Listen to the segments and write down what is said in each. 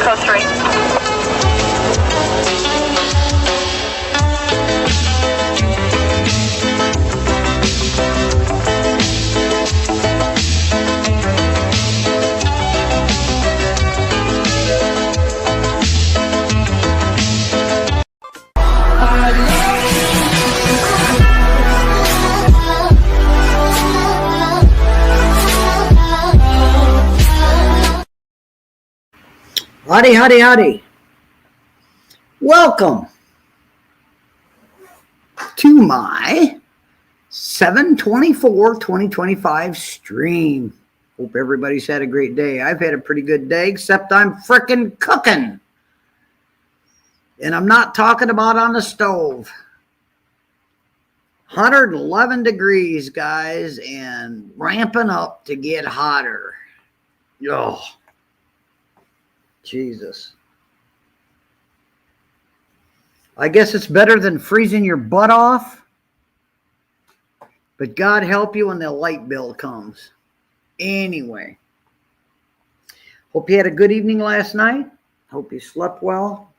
Echo 3. Howdy, howdy, howdy. Welcome to my 7/24/2025 stream. Hope everybody's had a great day. I've had a pretty good day, except I'm frickin' cooking. And I'm not talking about on the stove. 111 degrees, guys, and ramping up to get hotter. Oh. Jesus. I guess it's better than freezing your butt off. But God help you when the light bill comes. Anyway. Hope you had a good evening last night. Hope you slept well.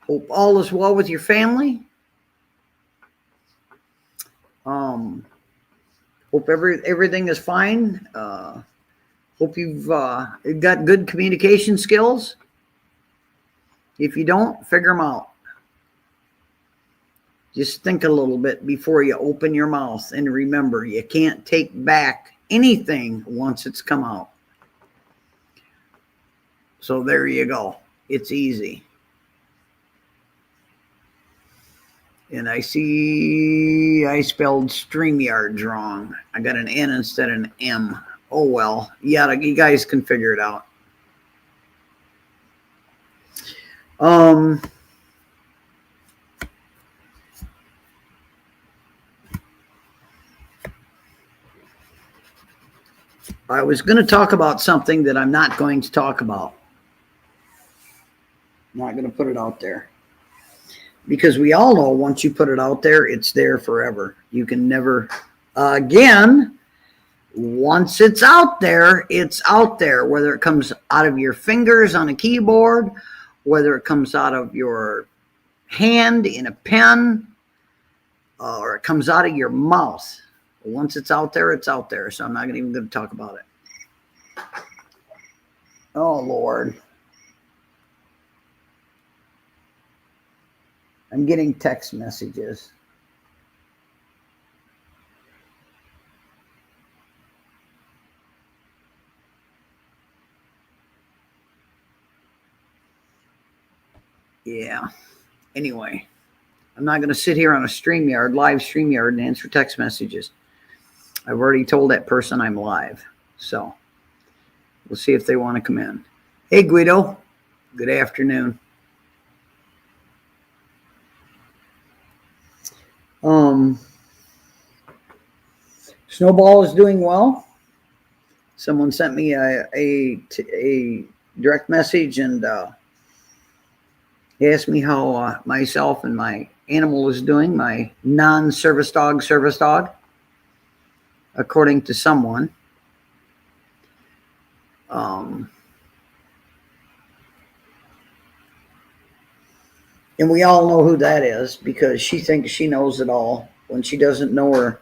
Hope all is well with your family. Hope everything is fine. Hope you've got good communication skills. If you don't, figure them out. Just think a little bit before you open your mouth. And remember, you can't take back anything once it's come out. So there you go. It's easy. And I see I spelled StreamYard wrong. I got an N instead of an M. Oh, well, yeah, you guys can figure it out. I was going to talk about something that I'm not going to talk about. I'm not going to put it out there. Because we all know once you put it out there, it's there forever. You can never, again... Once it's out there, it's out there. Whether it comes out of your fingers on a keyboard, whether it comes out of your hand in a pen, or it comes out of your mouth. Once it's out there, it's out there. So I'm not even going to talk about it. Oh, Lord. I'm getting text messages. Yeah. Anyway, I'm not going to sit here on a StreamYard, live StreamYard, and answer text messages. I've already told that person I'm live. So we'll see if they want to come in. Hey, Guido. Good afternoon. Snowball is doing well. Someone sent me a direct message and he asked me how myself and my animal is doing, my non-service dog, according to someone. And we all know who that is because she thinks she knows it all when she doesn't know her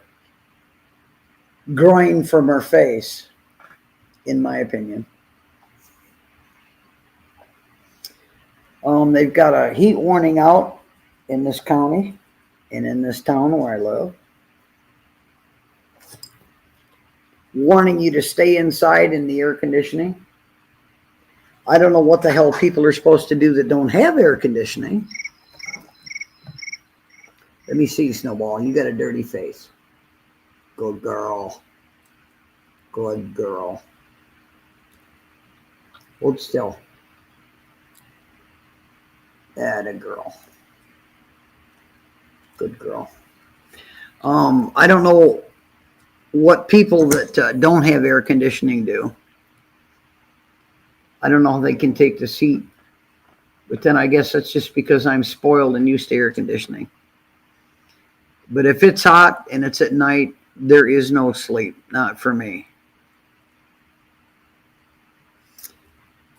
groin from her face, in my opinion. They've got a heat warning out in this county and in this town where I live. Warning you to stay inside in the air conditioning. I don't know what the hell people are supposed to do that don't have air conditioning. Let me see, Snowball. You got a dirty face. Good girl. Good girl. Hold still. Atta girl. Good girl. I don't know what people that don't have air conditioning do. I don't know how they can take this heat. But then I guess that's just because I'm spoiled and used to air conditioning. But if it's hot and it's at night, there is no sleep. Not for me.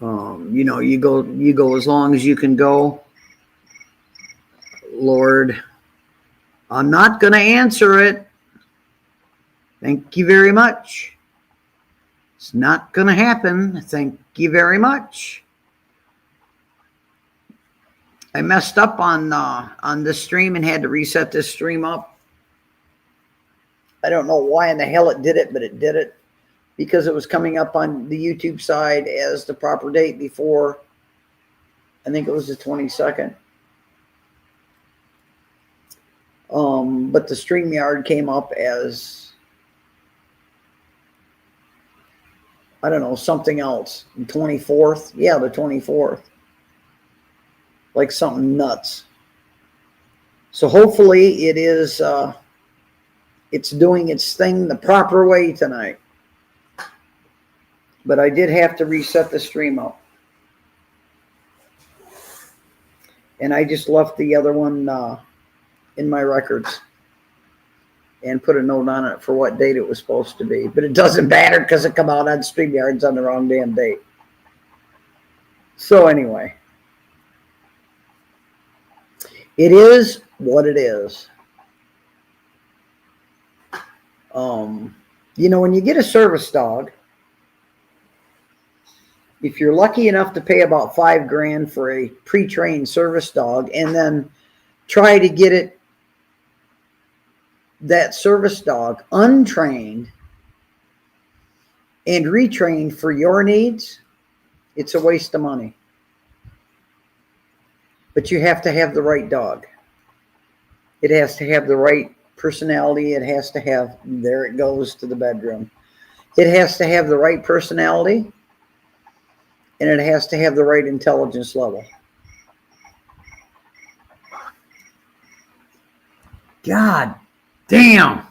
You know, you go as long as you can go. Lord, I'm not going to answer it. Thank you very much. It's not going to happen. Thank you very much. I messed up on this stream and had to reset this stream up. I don't know why in the hell it did it, but it did it because it was coming up on the YouTube side as the proper date before. I think it was the 22nd. But the StreamYard came up as, I don't know, something else. The 24th. Yeah, the 24th. Like something nuts. So hopefully it is, it's doing its thing the proper way tonight. But I did have to reset the stream up. And I just left the other one in my records and put a note on it for what date it was supposed to be. But it doesn't matter because it come out on StreamYards on the wrong damn date. So anyway, it is what it is. You know, when you get a service dog, if you're lucky enough to pay about $5,000 for a pre-trained service dog and then try to get that service dog untrained and retrained for your needs, it's a waste of money. But you have to have the right dog. It has to have the right personality. It has to have, there it goes to the bedroom. It has to have the right personality. And it has to have the right intelligence level. God damn.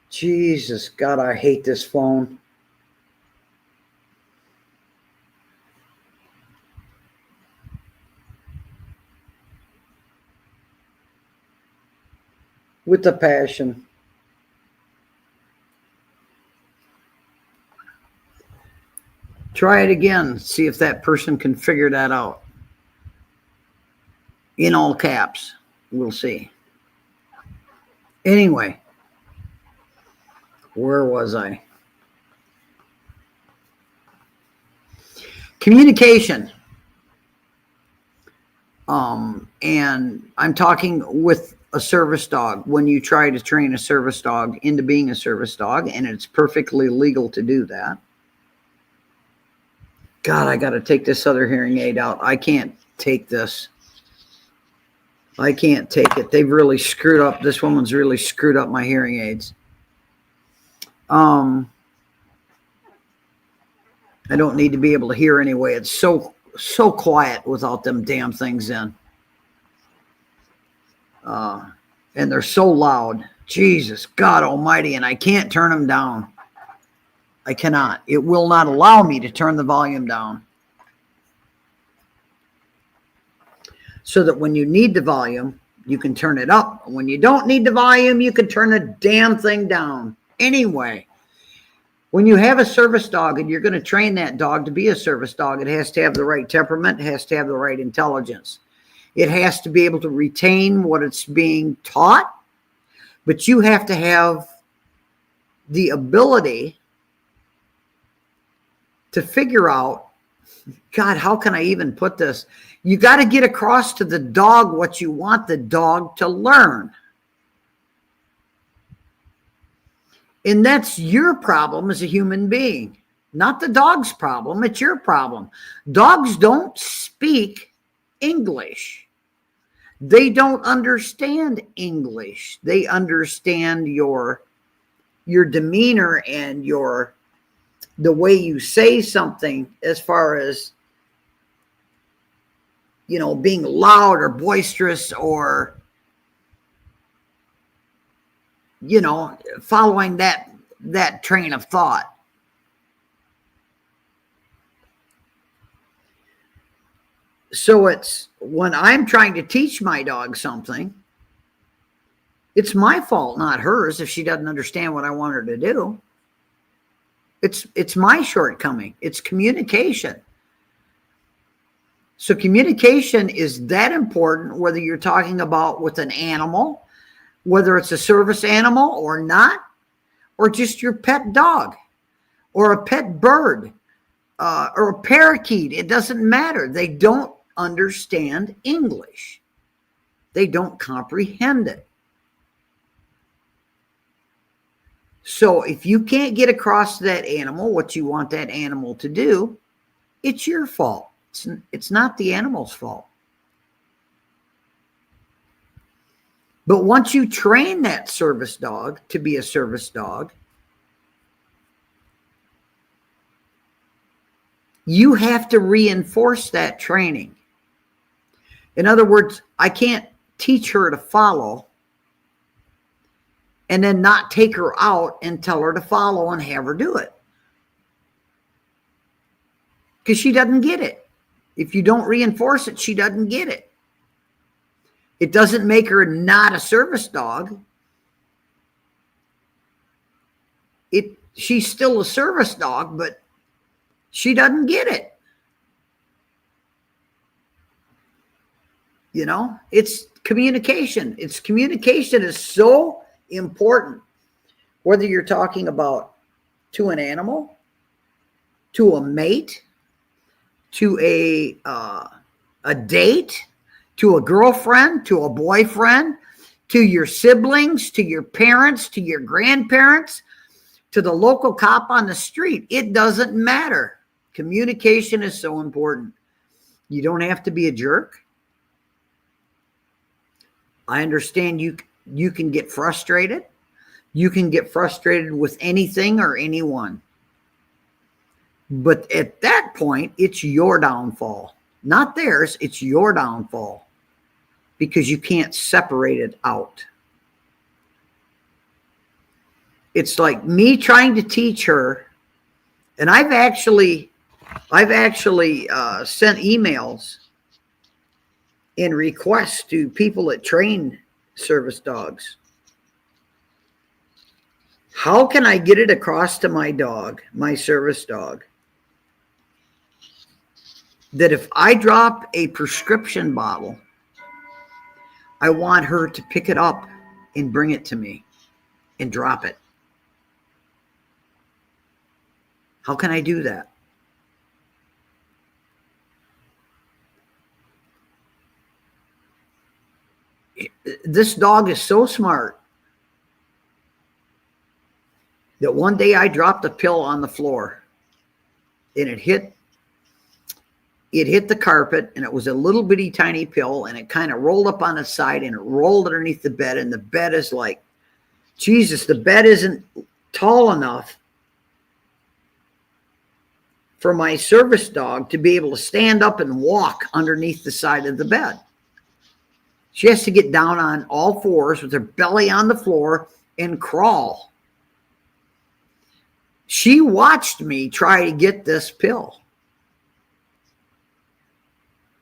Jesus, God, I hate this phone. With a passion. Try it again. See if that person can figure that out. In all caps. We'll see. Anyway. Where was I? Communication. And I'm talking with a service dog. When you try to train a service dog into being a service dog, and it's perfectly legal to do that. God, I got to take this other hearing aid out. I can't take this. I can't take it. They've really screwed up. This woman's really screwed up my hearing aids. I don't need to be able to hear anyway. It's so quiet without them damn things in. And they're so loud. Jesus, God almighty, and I can't turn them down. I cannot. It will not allow me to turn the volume down. So that when you need the volume, you can turn it up. When you don't need the volume, you can turn the damn thing down. Anyway, when you have a service dog and you're going to train that dog to be a service dog, it has to have the right temperament. It has to have the right intelligence. It has to be able to retain what it's being taught, but you have to have the ability to figure out, God, how can I even put this? You got to get across to the dog what you want the dog to learn. And that's your problem as a human being, not the dog's problem. It's your problem. Dogs don't speak English. They don't understand English. They understand your demeanor and the way you say something, as far as, you know, being loud or boisterous or, you know, following that train of thought. So it's when I'm trying to teach my dog something, it's my fault, not hers, if she doesn't understand what I want her to do. It's my shortcoming. It's communication. So communication is that important, whether you're talking about with an animal, whether it's a service animal or not, or just your pet dog or a pet bird or a parakeet. It doesn't matter. They don't understand English. They don't comprehend it. So if you can't get across to that animal what you want that animal to do, it's your fault. It's not the animal's fault. But once you train that service dog to be a service dog, you have to reinforce that training. In other words, I can't teach her to follow and then not take her out and tell her to follow and have her do it. Because she doesn't get it. If you don't reinforce it, she doesn't get it. It doesn't make her not a service dog. She's still a service dog, but she doesn't get it. You know, it's communication. Communication is so important, whether you're talking about to an animal, to a mate, to a date, to a girlfriend, to a boyfriend, to your siblings, to your parents, to your grandparents, to the local cop on the street. It doesn't matter. Communication is so important. You don't have to be a jerk. I understand you can get frustrated. You can get frustrated with anything or anyone. But at that point, it's your downfall. Not theirs, it's your downfall. Because you can't separate it out. It's like me trying to teach her, and I've actually sent emails and requests to people that train service dogs. How can I get it across to my dog, my service dog, that if I drop a prescription bottle, I want her to pick it up and bring it to me and drop it? How can I do that? This dog is so smart that one day I dropped a pill on the floor and it hit the carpet, and it was a little bitty tiny pill, and it kind of rolled up on its side and it rolled underneath the bed, and the bed is like, Jesus, the bed isn't tall enough for my service dog to be able to stand up and walk underneath the side of the bed. She has to get down on all fours with her belly on the floor and crawl. She watched me try to get this pill.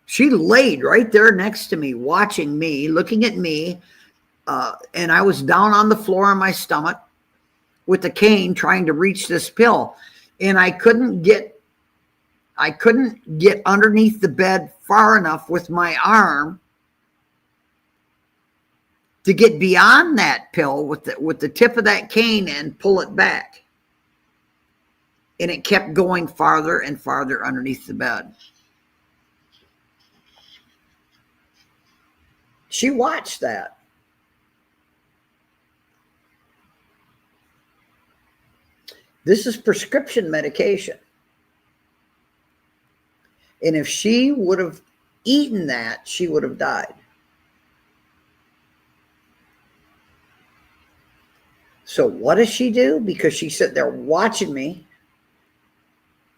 She laid right there next to me, watching me, looking at me, and I was down on the floor on my stomach with the cane trying to reach this pill, and I couldn't get underneath the bed far enough with my arm to get beyond that pill with the tip of that cane and pull it back. And it kept going farther and farther underneath the bed. She watched that. This is prescription medication. And if she would have eaten that, she would have died. So what does she do? Because she's sitting there watching me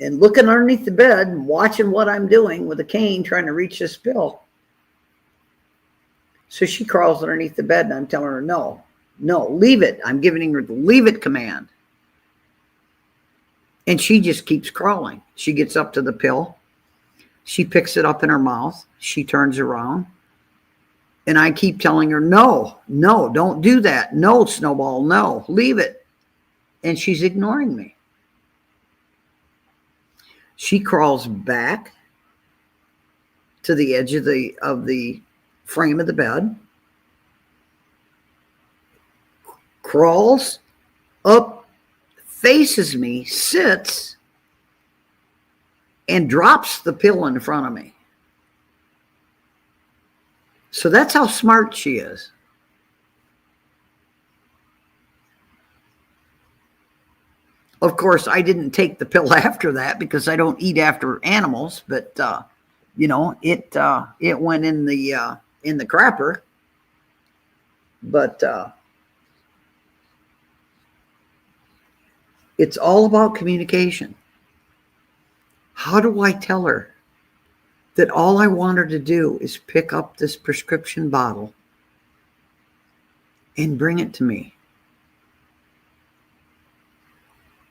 and looking underneath the bed and watching what I'm doing with a cane trying to reach this pill. So she crawls underneath the bed, and I'm telling her, no, leave it. I'm giving her the leave it command. And she just keeps crawling. She gets up to the pill. She picks it up in her mouth. She turns around. And I keep telling her, no, no, don't do that. No, Snowball, no, leave it. And she's ignoring me. She crawls back to the edge of the frame of the bed, crawls up, faces me, sits, and drops the pill in front of me. So that's how smart she is. Of course, I didn't take the pill after that because I don't eat after animals, but you know, it went in the crapper. But it's all about communication. How do I tell her that all I want her to do is pick up this prescription bottle and bring it to me?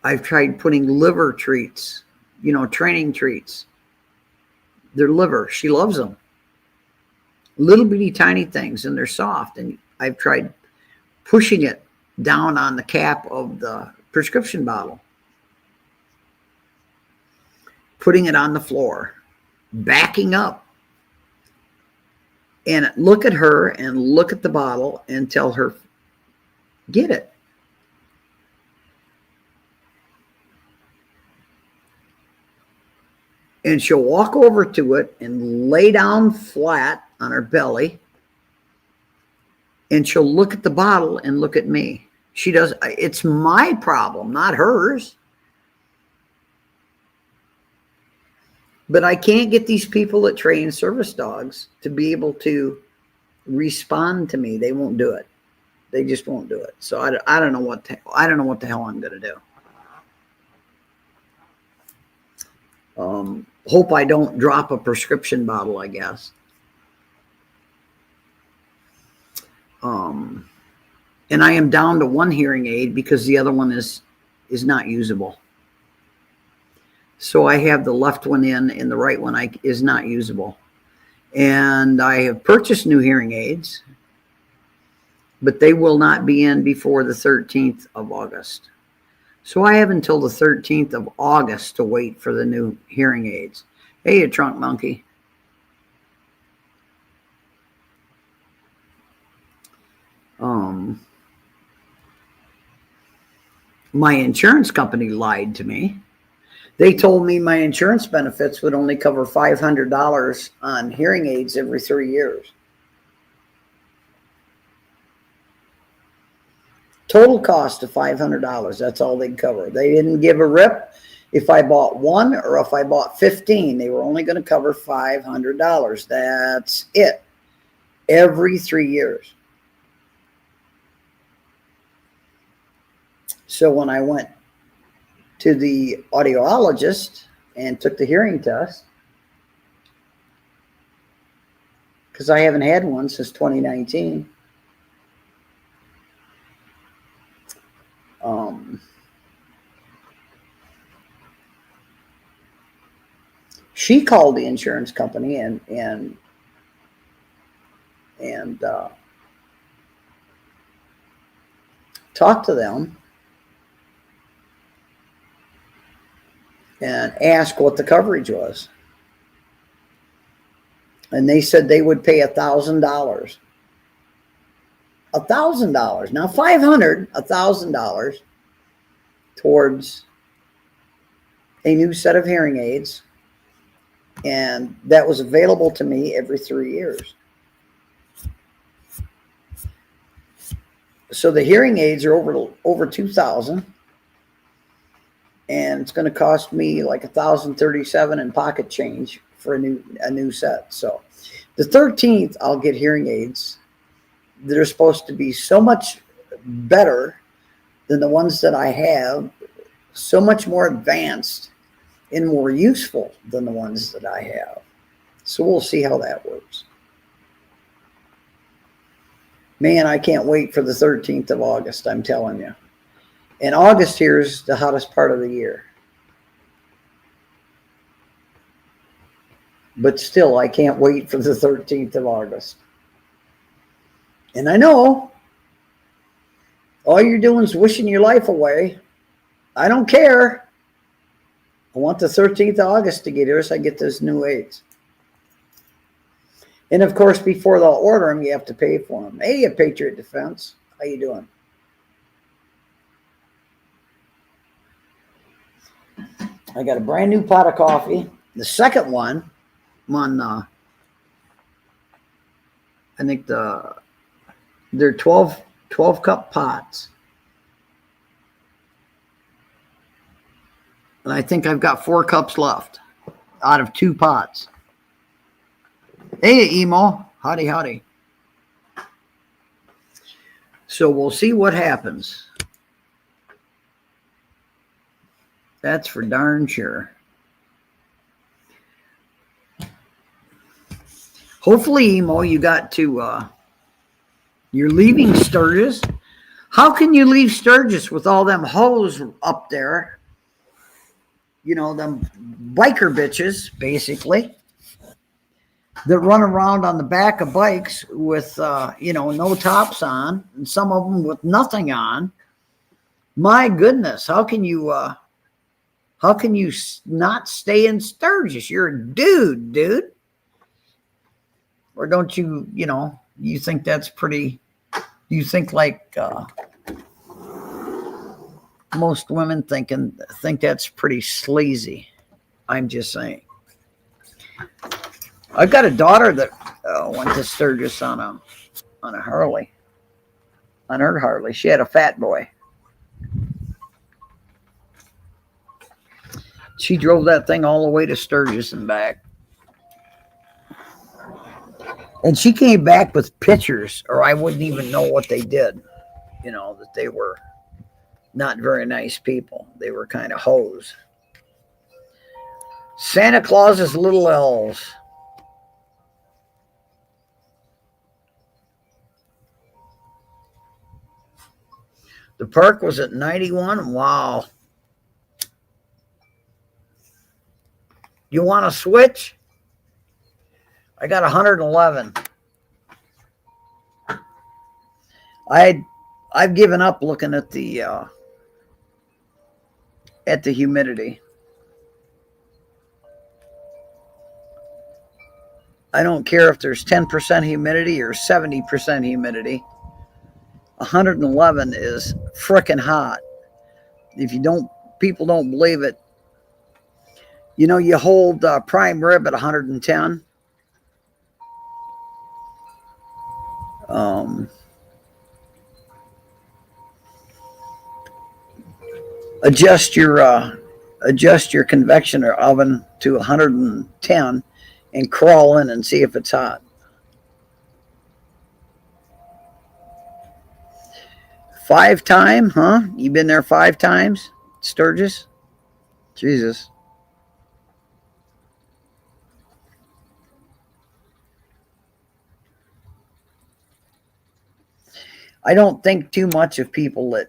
I've tried putting liver treats, you know, training treats. Their liver, she loves them. Little bitty tiny things, and they're soft. And I've tried pushing it down on the cap of the prescription bottle, putting it on the floor, backing up, and look at her and look at the bottle and tell her, get it. And she'll walk over to it and lay down flat on her belly. And she'll look at the bottle and look at me. She does. It's my problem, not hers. But I can't get these people that train service dogs to be able to respond to me. They won't do it. They just won't do it. So I don't know what the hell I'm going to do. Hope I don't drop a prescription bottle, I guess. And I am down to one hearing aid because the other one is not usable. So I have the left one in and the right one is not usable. And I have purchased new hearing aids, but they will not be in before the 13th of August. So I have until the 13th of August to wait for the new hearing aids. Hey, you trunk monkey. My insurance company lied to me. They told me my insurance benefits would only cover $500 on hearing aids every 3 years. Total cost of $500. That's all they'd cover. They didn't give a rip if I bought one or if I bought 15. They were only going to cover $500. That's it. Every 3 years. So when I went to the audiologist and took the hearing test, because I haven't had one since 2019. She called the insurance company and talked to them and asked what the coverage was. And they said they would pay $1,000. $1,000. Now $500, $1,000 towards a new set of hearing aids. And that was available to me every 3 years. So the hearing aids are over $2,000. And it's going to cost me like $1,037 in pocket change for a new set. So the 13th, I'll get hearing aids that are supposed to be so much better than the ones that I have, so much more advanced and more useful than the ones that I have. So we'll see how that works. Man, I can't wait for the 13th of August, I'm telling you. And August here is the hottest part of the year. But still, I can't wait for the 13th of August. And I know all you're doing is wishing your life away. I don't care. I want the 13th of August to get here so I get those new AIDS. And of course, before they'll order them, you have to pay for them. Hey, a Patriot Defense. How you doing? I got a brand new pot of coffee. The second one, I'm on, I think they're 12 cup pots. And I think I've got 4 cups left out of 2 pots. Hey, Emo. Howdy, howdy. So we'll see what happens. That's for darn sure. Hopefully, Emo, you got to, you're leaving Sturgis. How can you leave Sturgis with all them hoes up there? You know, them biker bitches, basically, that run around on the back of bikes with, you know, no tops on, and some of them with nothing on. My goodness, how can you not stay in Sturgis? You're a dude. Or don't you, you know, you think that's pretty, you think like most women think that's pretty sleazy. I'm just saying. I've got a daughter that went to Sturgis on a Harley. On her Harley. She had a fat boy. She drove that thing all the way to Sturgis and back. And she came back with pictures, or I wouldn't even know what they did. You know, that they were not very nice people. They were kind of hoes. Santa Claus's little elves. The perk was at 91. Wow. You want to switch? I got 111. I've given up looking at the humidity. I don't care if there's 10% humidity or 70% humidity. 111 is frickin' hot. If people don't believe it, you know, you hold prime rib at 110. Adjust your convection oven to 110 and crawl in and see if it's hot. 5 time, huh? You been there 5 times, Sturgis? Jesus. I don't think too much of people that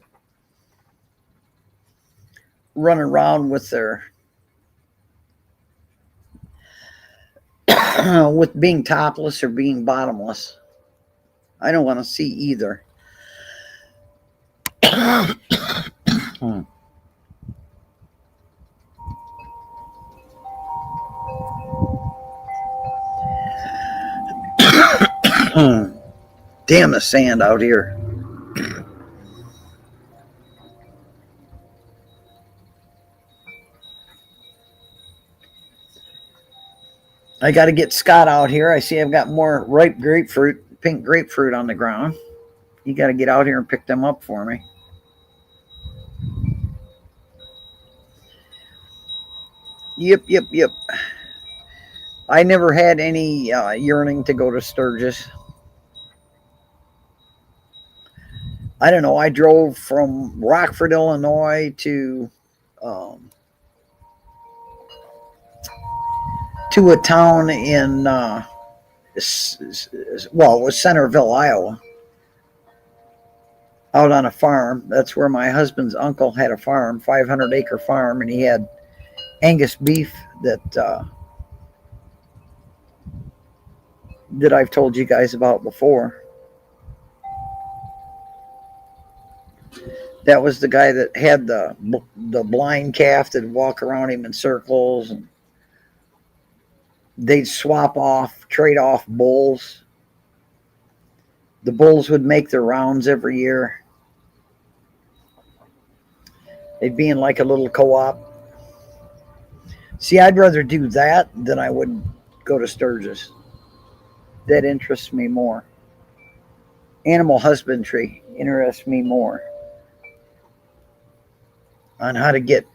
run around with their with being topless or being bottomless. I don't want to see either. Damn the sand out here. I got to get Scott out here. I see I've got more ripe grapefruit, pink grapefruit on the ground. You got to get out here and pick them up for me. Yep. I never had any yearning to go to Sturgis. I don't know. I drove from Rockford, Illinois to a town in, well, it was Centerville, Iowa, out on a farm. That's where my husband's uncle had a farm, 500-acre farm, and he had Angus beef that that I've told you guys about before. That was the guy that had the blind calf that would walk around him in circles, and they'd trade off bulls. The bulls would make their rounds every year. They'd be in like a little co-op. See, I'd rather do that than I would go to Sturgis. That interests me more. Animal husbandry interests me more on how to get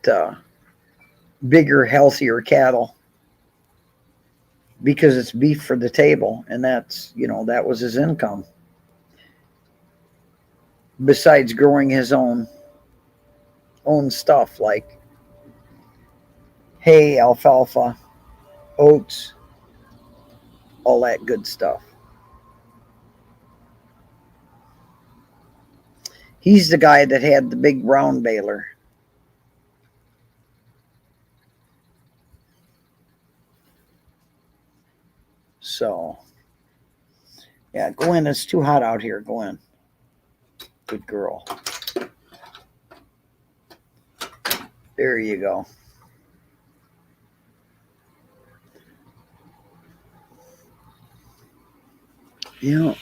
bigger, healthier cattle, because it's beef for the table, and that's, that was his income. Besides growing his own stuff like hay, alfalfa, oats, all that good stuff. He's the guy that had the big round baler. So, yeah, go in. It's too hot out here. Go in. Good girl. There you go. Yeah.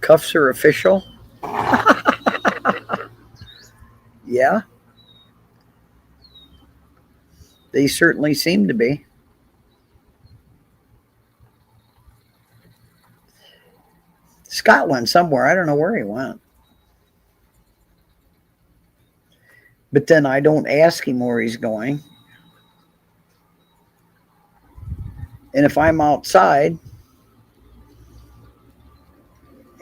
Cuffs are official. Yeah. They certainly seem to be. Scott went somewhere. I don't know where he went. But then I don't ask him where he's going. And if I'm outside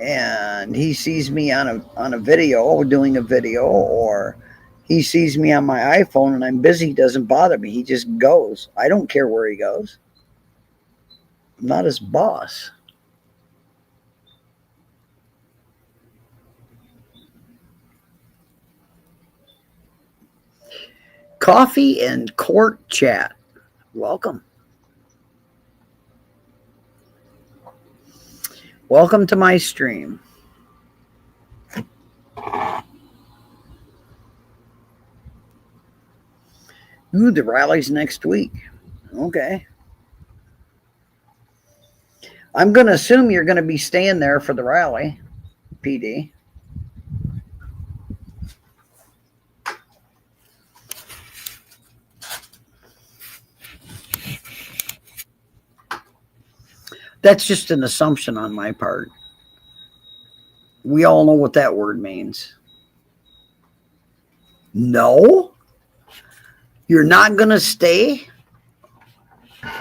and he sees me on a video, doing a video, or he sees me on my iPhone and I'm busy, he doesn't bother me. He just goes. I don't care where he goes. I'm not his boss. Coffee and Court Chat. Welcome. Welcome to my stream. Ooh, the rally's next week. Okay. I'm going to assume you're going to be staying there for the rally, PD. That's just an assumption on my part. We all know what that word means. No? You're not going to stay?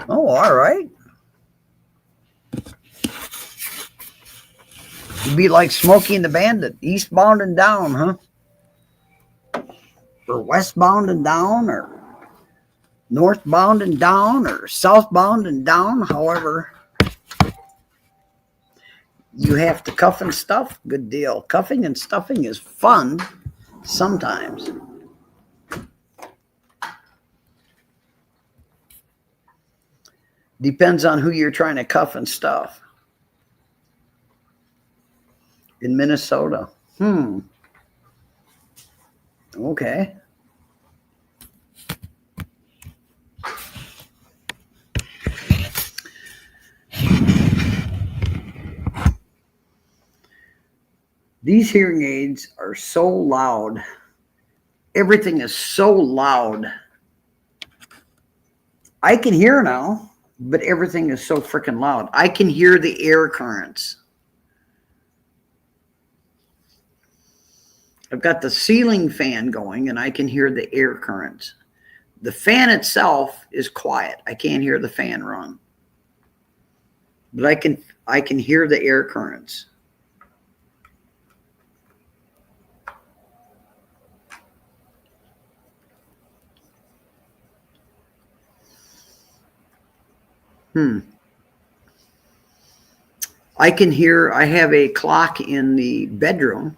Oh, all right. It'd be like Smokey and the Bandit, eastbound and down, huh? Or westbound and down, or northbound and down, or southbound and down, however. You have to cuff and stuff? Good deal. Cuffing and stuffing is fun sometimes. Depends on who you're trying to cuff and stuff. In Minnesota. Okay. These hearing aids are so loud. Everything is so loud. I can hear now, but everything is so freaking loud. I can hear the air currents. I've got the ceiling fan going and I can hear the air currents. The fan itself is quiet. I can't hear the fan run. But I can hear the air currents. I can hear, I have a clock in the bedroom.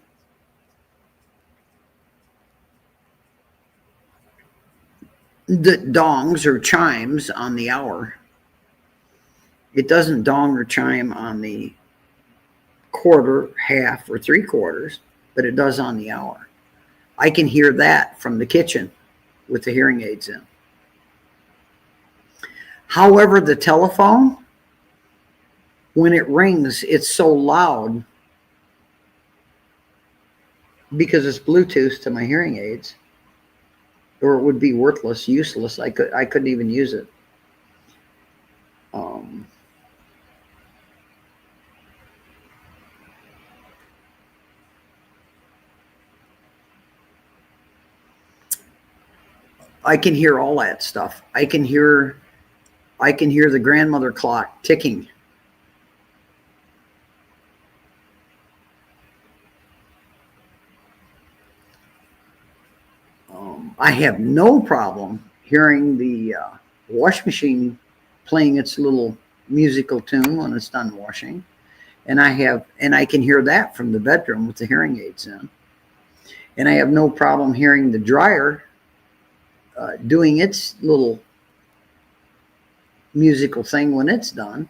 that dongs or chimes on the hour. It doesn't dong or chime on the quarter, half, or three quarters, but it does on the hour. I can hear that from the kitchen with the hearing aids in. However, the telephone, when it rings, it's so loud because it's Bluetooth to my hearing aids, or it would be worthless, useless. I couldn't even use it. I can hear all that stuff. I can hear the grandmother clock ticking. I have no problem hearing the wash machine playing its little musical tune when it's done washing, and I can hear that from the bedroom with the hearing aids in, and I have no problem hearing the dryer doing its little musical thing when it's done,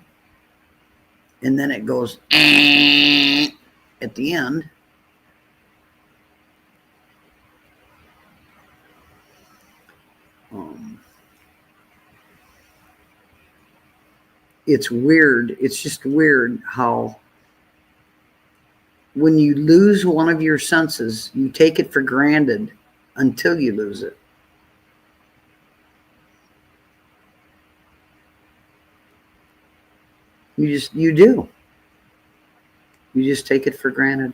and then it goes at the end. It's weird. It's just weird how when you lose one of your senses, you take it for granted until you lose it. You do. You just take it for granted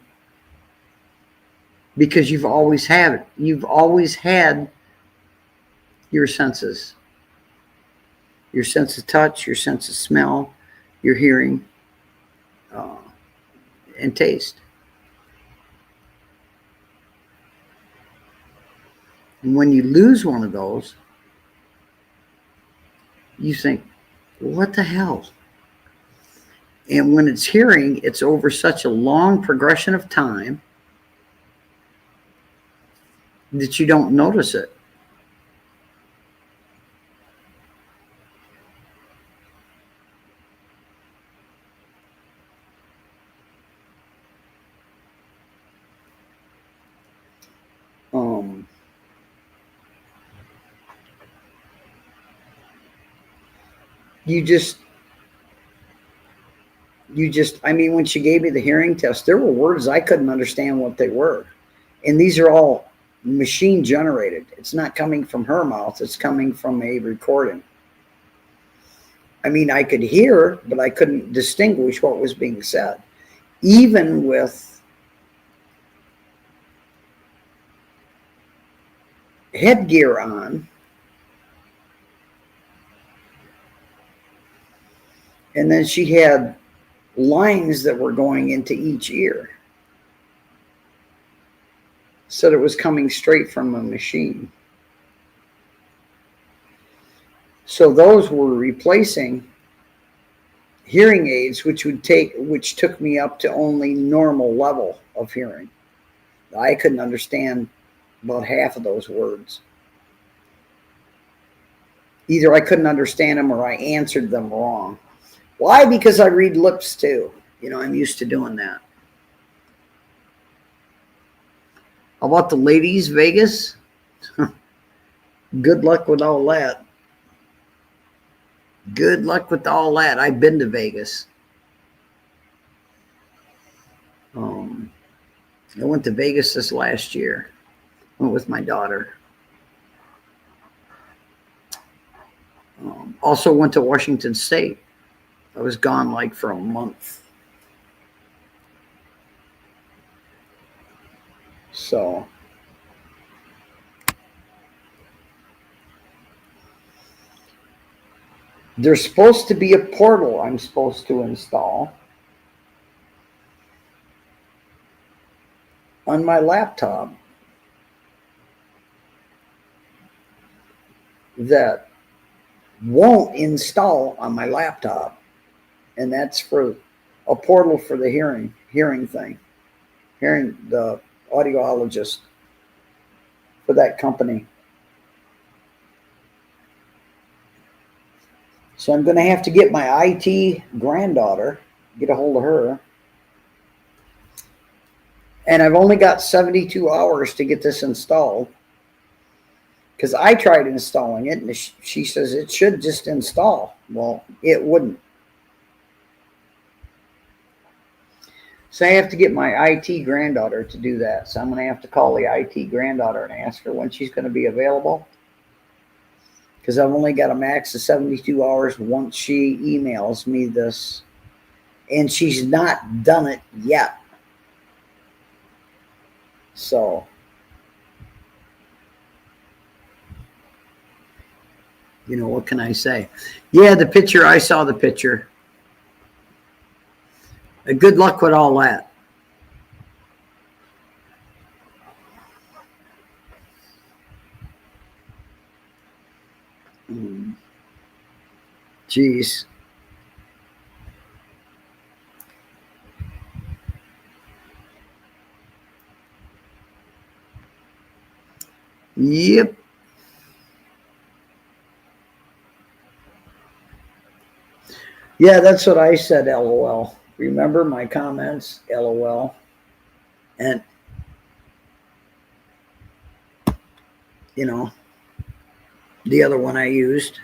because you've always had it. You've always had your senses. Your sense of touch, your sense of smell, your hearing, and taste. And when you lose one of those, you think, what the hell? And when it's hearing, it's over such a long progression of time that you don't notice it. I mean, when she gave me the hearing test, there were words I couldn't understand what they were. And these are all machine generated. It's not coming from her mouth, it's coming from a recording. I mean, I could hear, but I couldn't distinguish what was being said. Even with headgear on, and then she had lines that were going into each ear. So it was coming straight from a machine. So those were replacing hearing aids, which took me up to only normal level of hearing. I couldn't understand about half of those words. Either I couldn't understand them or I answered them wrong. Why? Because I read lips too. You know, I'm used to doing that. How about the ladies, Vegas? Good luck with all that. Good luck with all that. I've been to Vegas. I went to Vegas this last year. Went with my daughter. Also went to Washington State. I was gone like for a month. So there's supposed to be a portal I'm supposed to install on my laptop that won't install on my laptop, and that's for a portal for the hearing thing, hearing the audiologist for that company. So I'm going to have to get my IT granddaughter, get a hold of her. And I've only got 72 hours to get this installed. Because I tried installing it, and she says it should just install. Well, it wouldn't. So I have to get my IT granddaughter to do that. So I'm going to have to call the IT granddaughter and ask her when she's going to be available. Because I've only got a max of 72 hours once she emails me this. And she's not done it yet. So you know, what can I say? Yeah, the picture, I saw the picture. Good luck with all that. Jeez. Yep. Yeah, that's what I said, LOL. Remember my comments, LOL. And, you know, the other one I used.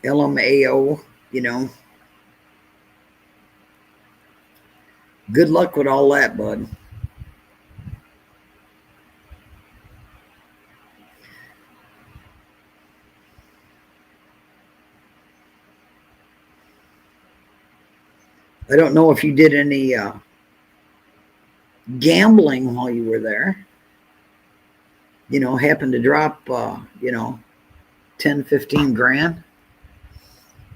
LMAO, you know. Good luck with all that, bud. I don't know if you did any gambling while you were there. You know, happened to drop, you know, 10, 15 grand.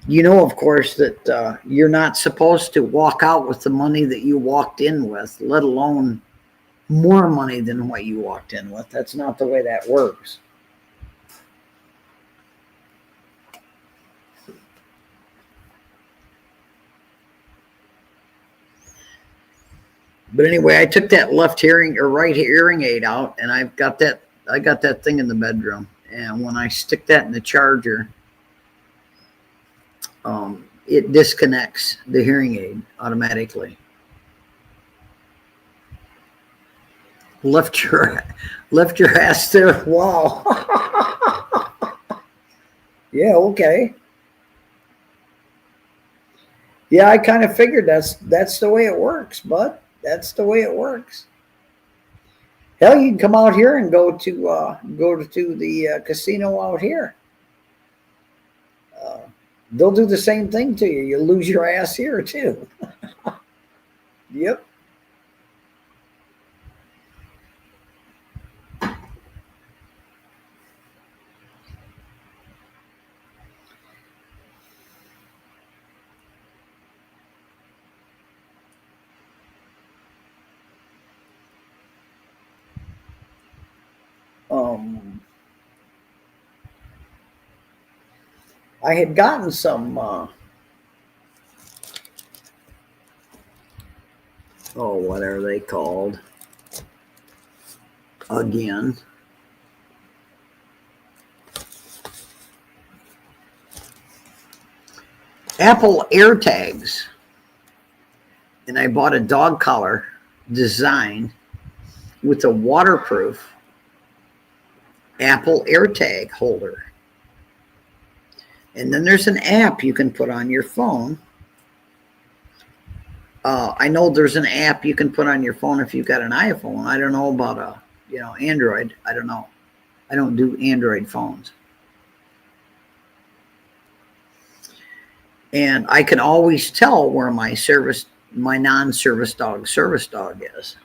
You know, of course, that you're not supposed to walk out with the money that you walked in with, let alone more money than what you walked in with. That's not the way that works. But anyway, I took that left hearing or right hearing aid out, and I got that thing in the bedroom. And when I stick that in the charger, it disconnects the hearing aid automatically. Left your ass there. Wow. Yeah, okay. Yeah, I kind of figured that's the way it works, bud. That's the way it works. Hell, you can come out here and go to the casino out here. They'll do the same thing to you. You'll lose your ass here too. Yep. I had gotten some what are they called? Again. Apple AirTags. And I bought a dog collar design with a waterproof Apple AirTag holder. And then there's an app you can put on your phone. I know there's an app you can put on your phone if you've got an iPhone. I don't know about Android. I don't know. I don't do Android phones. And I can always tell where my non-service dog is.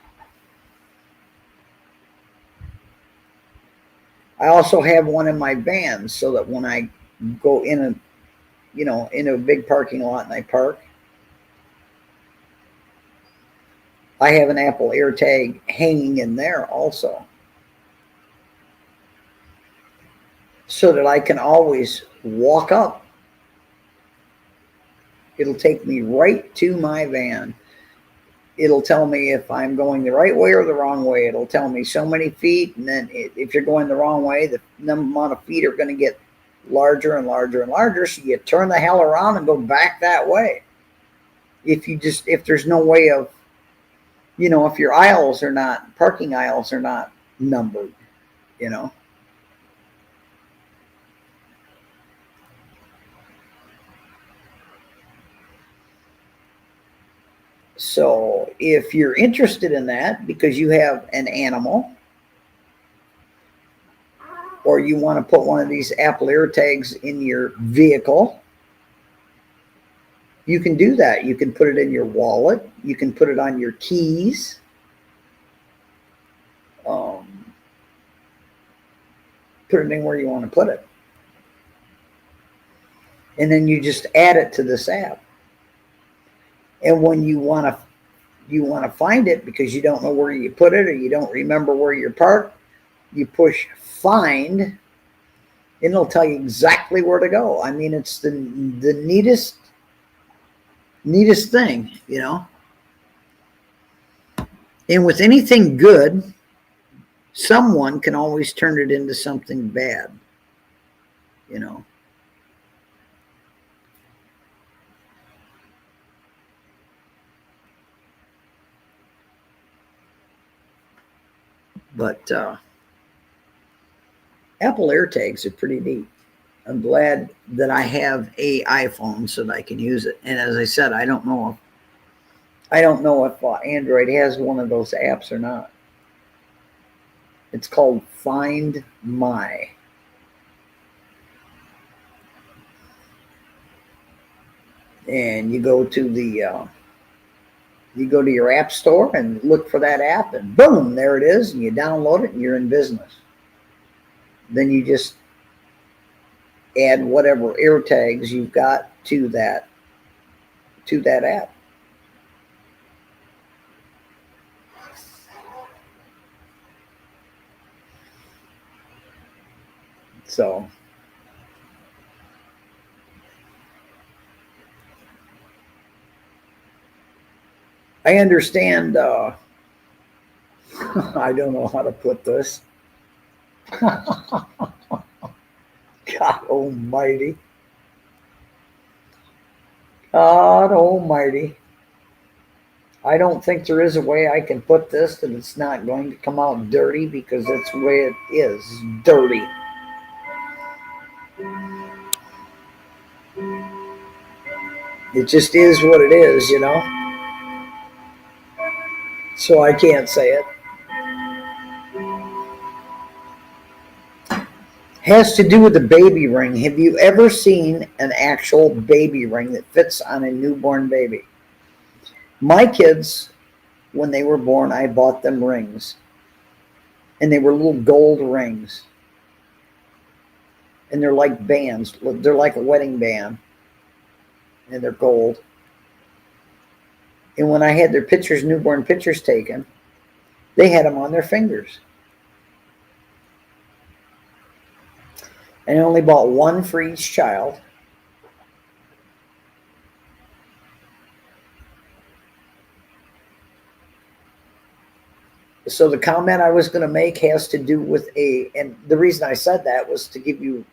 I also have one in my van so that when I go in a big parking lot and I park, I have an Apple AirTag hanging in there also, so that I can always walk up. It'll take me right to my van. it'll tell me if I'm going the right way or the wrong way. It'll tell me so many feet, and then if you're going the wrong way, the amount of feet are going to get larger and larger and larger. So you turn the hell around and go back that way. If there's no way of, if your parking aisles are not numbered, you know. So if you're interested in that because you have an animal, or you want to put one of these Apple AirTags in your vehicle, you can do that. You can put it in your wallet. You can put it on your keys. Put it anywhere you want to put it. And then you just add it to this app. And when you want to find it because you don't know where you put it or you don't remember where you're parked, you push find, and it'll tell you exactly where to go. I mean, it's the neatest thing, you know. And with anything good, someone can always turn it into something bad, you know. But Apple AirTags are pretty neat. I'm glad that I have a iPhone so that I can use it. And as I said, I don't know if Android has one of those apps or not. It's called Find My. And you go to your app store and look for that app, and boom, there it is, and you download it and you're in business. Then you just add whatever AirTags you've got to that app. So I understand. I don't know how to put this. God Almighty. God Almighty. I don't think there is a way I can put this that it's not going to come out dirty, because that's the way it is, dirty. It just is what it is, you know. So I can't say it. Has to do with the baby ring. Have you ever seen an actual baby ring that fits on a newborn baby? My kids, when they were born, I bought them rings. And they were little gold rings. And they're like bands. They're like a wedding band. And they're gold. And when I had their pictures, newborn pictures taken, they had them on their fingers. And I only bought one for each child. So the comment I was going to make has to do with and the reason I said that was to give you,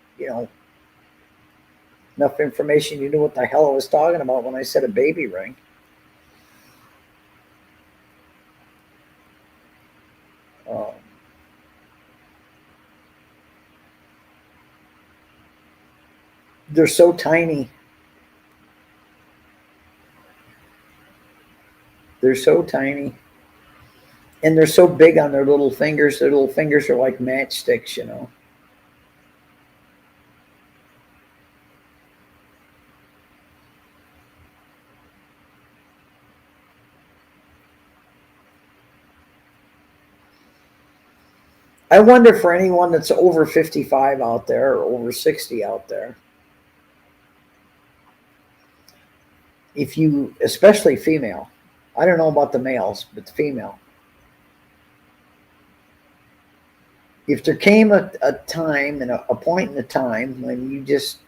enough information. You knew what the hell I was talking about when I said a baby ring. They're so tiny. They're so tiny. And they're so big on their little fingers. Their little fingers are like matchsticks, you know. I wonder for anyone that's over 55 out there or over 60 out there, if you, especially female, I don't know about the males, but the female, if there came a time and a point in the time when you just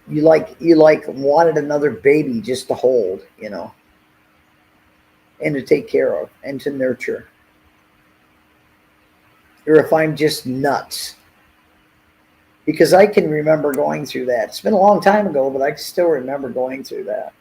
you wanted another baby just to hold, and to take care of and to nurture. Or if I'm just nuts. Because I can remember going through that. It's been a long time ago, but I can still remember going through that.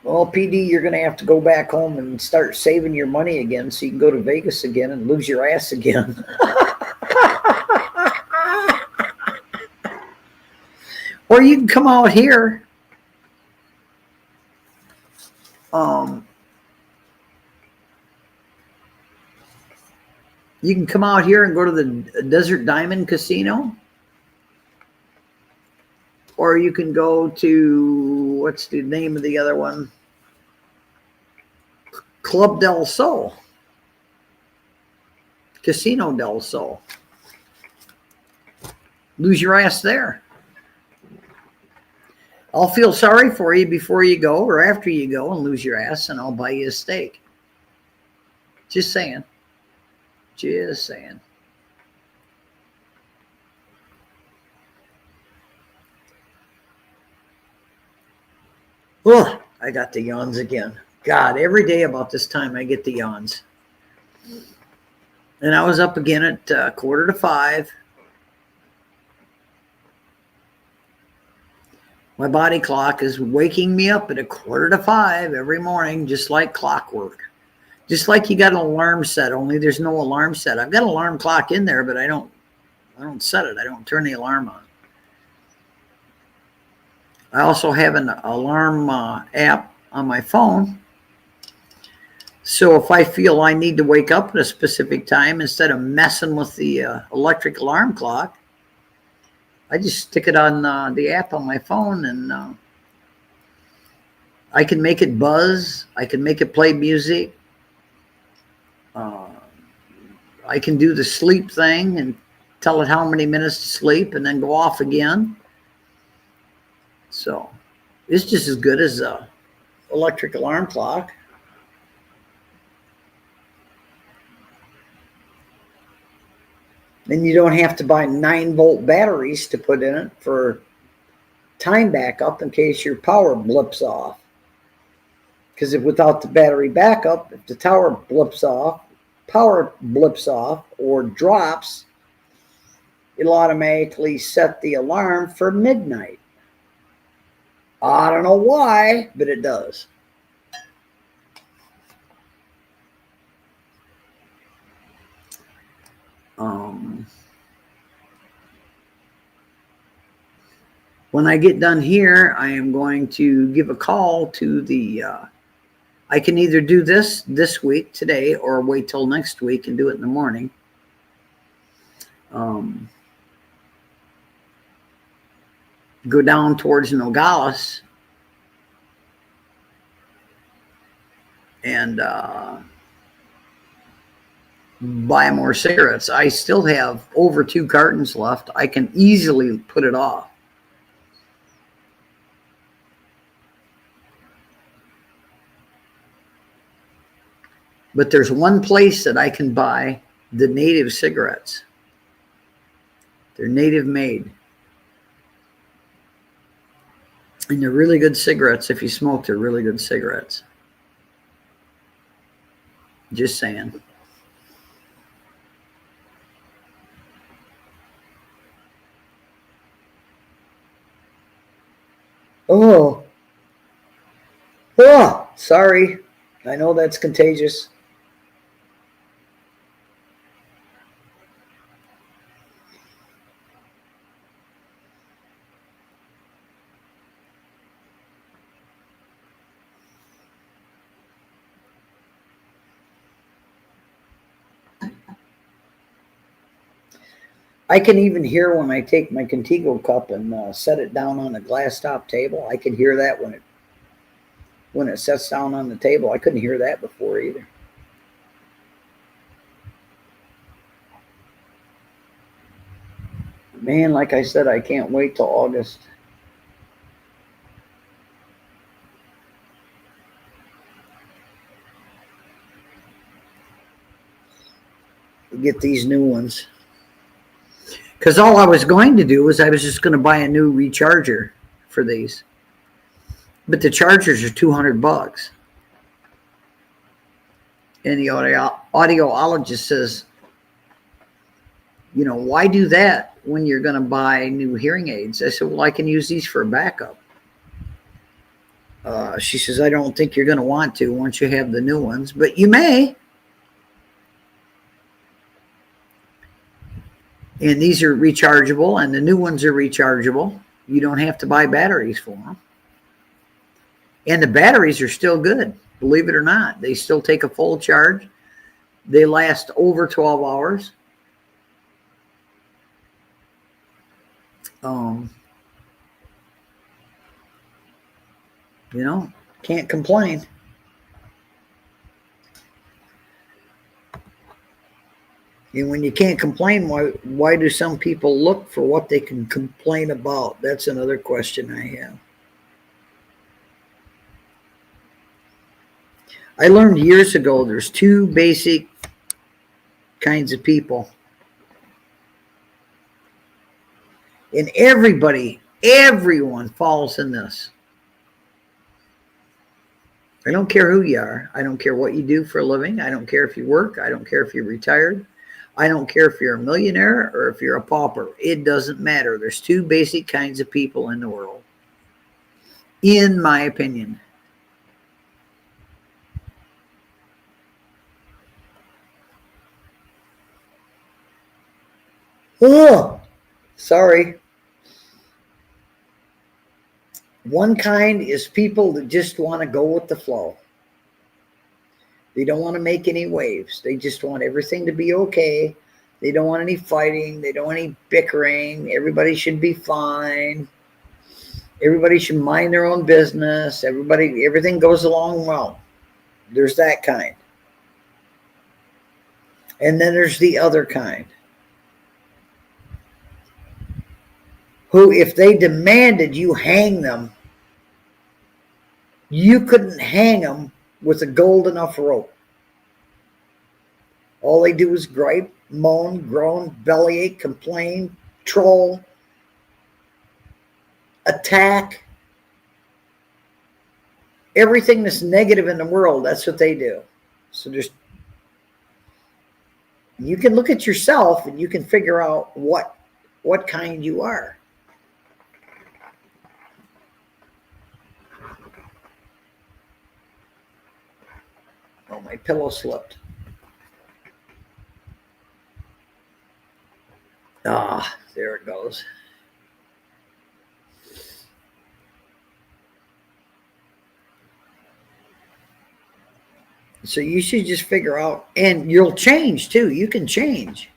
Well, PD, you're going to have to go back home and start saving your money again so you can go to Vegas again and lose your ass again. Or you can come out here. You can come out here and go to the Desert Diamond Casino. Or you can go to, what's the name of the other one? Club del Sol. Casino del Sol. Lose your ass there. I'll feel sorry for you before you go or after you go and lose your ass, and I'll buy you a steak. Just saying. Just saying. Oh, I got the yawns again. God, every day about this time I get the yawns. And I was up again at 4:45. My body clock is waking me up at 4:45 every morning, just like clockwork. Just like you got an alarm set, only there's no alarm set. I've got an alarm clock in there, but I don't set it. I don't turn the alarm on. I also have an alarm app on my phone. So if I feel I need to wake up at a specific time, instead of messing with the electric alarm clock, I just stick it on the app on my phone, and I can make it buzz. I can make it play music. I can do the sleep thing and tell it how many minutes to sleep and then go off again. So it's just as good as a electric alarm clock. Then you don't have to buy 9-volt batteries to put in it for time backup in case your power blips off. Because if without the battery backup, if the power blips off or drops, it'll automatically set the alarm for midnight. I don't know why, but it does. When I get done here, I am going to give a call to the I can either do this week, today, or wait till next week and do it in the morning. Go down towards Nogales and buy more cigarettes. I still have over 2 cartons left. I can easily put it off. But there's one place that I can buy the native cigarettes. They're native made. And they're really good cigarettes. If you smoke, they're really good cigarettes. Just saying. Oh, sorry. I know that's contagious. I can even hear when I take my Contigo cup and set it down on a glass top table. I can hear that when it sets down on the table. I couldn't hear that before either. Man, like I said, I can't wait till August. get these new ones. Because all I was going to do was I was just going to buy a new recharger for these. But the chargers are $200. And the audiologist says, you know, why do that when you're going to buy new hearing aids? I said, well, I can use these for a backup. She says, I don't think you're going to want to once you have the new ones, but you may. And these are rechargeable, and the new ones are rechargeable. You don't have to buy batteries for them. And the batteries are still good, believe it or not. They still take a full charge. They last over 12 hours. You know, can't complain. And when you can't complain, why do some people look for what they can complain about? That's another question I have. I learned years ago there's two basic kinds of people. And everyone falls in this. I don't care who you are. I don't care what you do for a living. I don't care if you work. I don't care if you're retired. I don't care if you're a millionaire or if you're a pauper. It doesn't matter. There's two basic kinds of people in the world, in my opinion. Oh, sorry. One kind is people that just want to go with the flow. They don't want to make any waves. They just want everything to be okay. They don't want any fighting. They don't want any bickering. Everybody should be fine. Everybody should mind their own business. Everything goes along well. There's that kind. And then there's the other kind, who, if they demanded you hang them, you couldn't hang them with a gold enough rope. All they do is gripe, moan, groan, bellyache, complain, troll, attack. Everything that's negative in the world, that's what they do. So you can look at yourself and you can figure out what kind you are. Oh, my pillow slipped. Ah, there it goes. So you should just figure out, and you'll change too. You can change.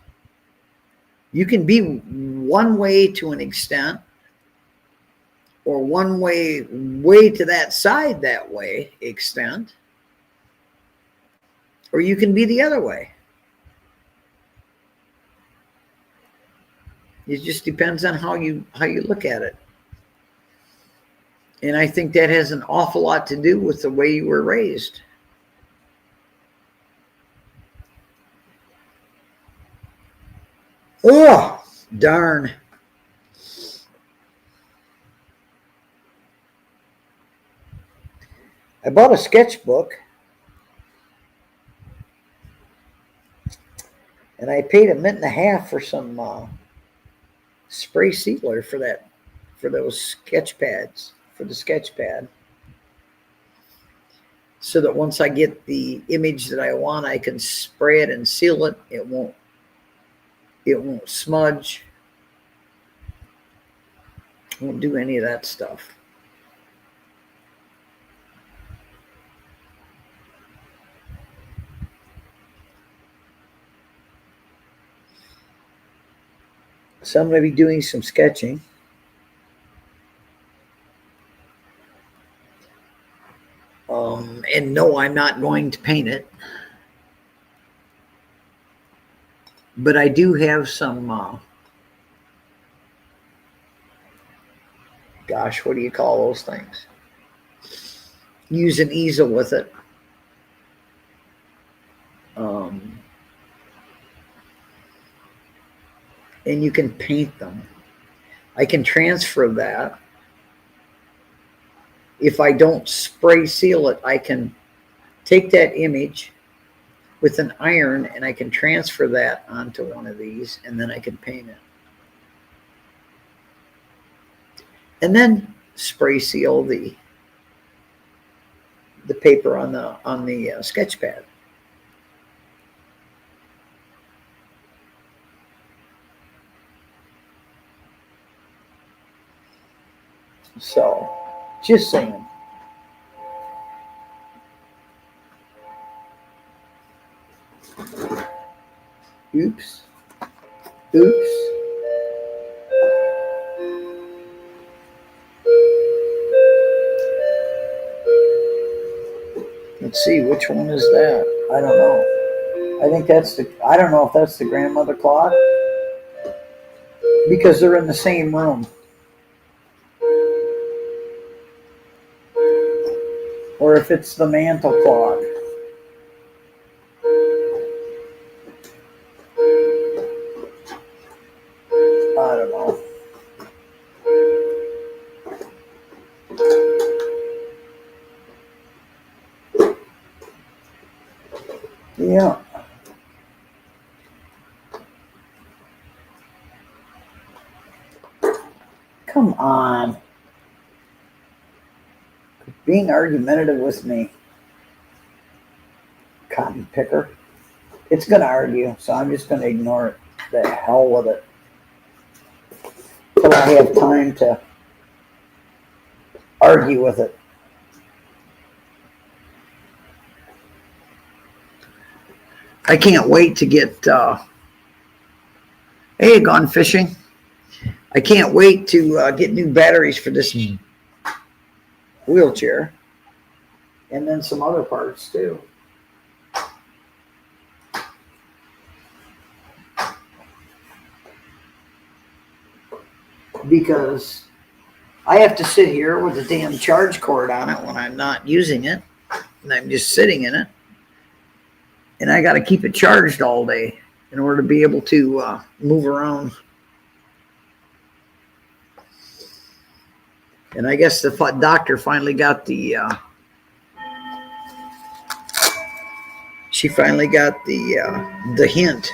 You can be one way to an extent, or one way to that side that way extent, or you can be the other way. It just depends on how you look at it. And I think that has an awful lot to do with the way you were raised. Oh, darn. I bought a sketchbook. And I paid $1.50 for some spray sealer for those sketch pads, for the sketch pad. So that once I get the image that I want, I can spray it and seal it. It won't smudge. Won't do any of that stuff. So I'm going to be doing some sketching. And no, I'm not going to paint it. But I do have some, gosh, what do you call those things? Use an easel with it. and you can paint them. I can transfer that. If I don't spray seal it, I can take that image with an iron and I can transfer that onto one of these, and then I can paint it. And then spray seal the paper on the sketch pad. So, just saying. Oops. Oops. Let's see, which one is that? I don't know. I think that's I don't know if that's the grandmother clock, because they're in the same room. Or if it's the mantle clock. I don't know. Yeah. Come on. Being argumentative with me. Cotton picker. It's going to argue, so I'm just going to ignore it. The hell with it. Until I have time to argue with it. I can't wait to get, hey, gone fishing. I can't wait to get new batteries for this wheelchair. And then some other parts too. Because I have to sit here with a damn charge cord on it when I'm not using it. And I'm just sitting in it. And I got to keep it charged all day in order to be able to move around. And I guess the doctor finally got she finally got the hint.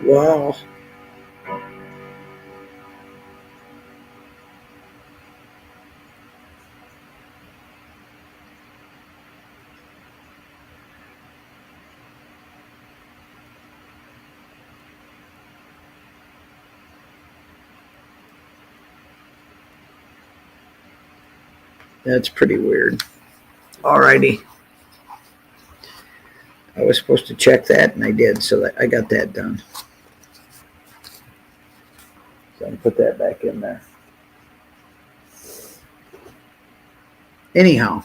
Wow. That's pretty weird. Alrighty. I was supposed to check that, and I did, so that I got that done. So I can put that back in there. Anyhow.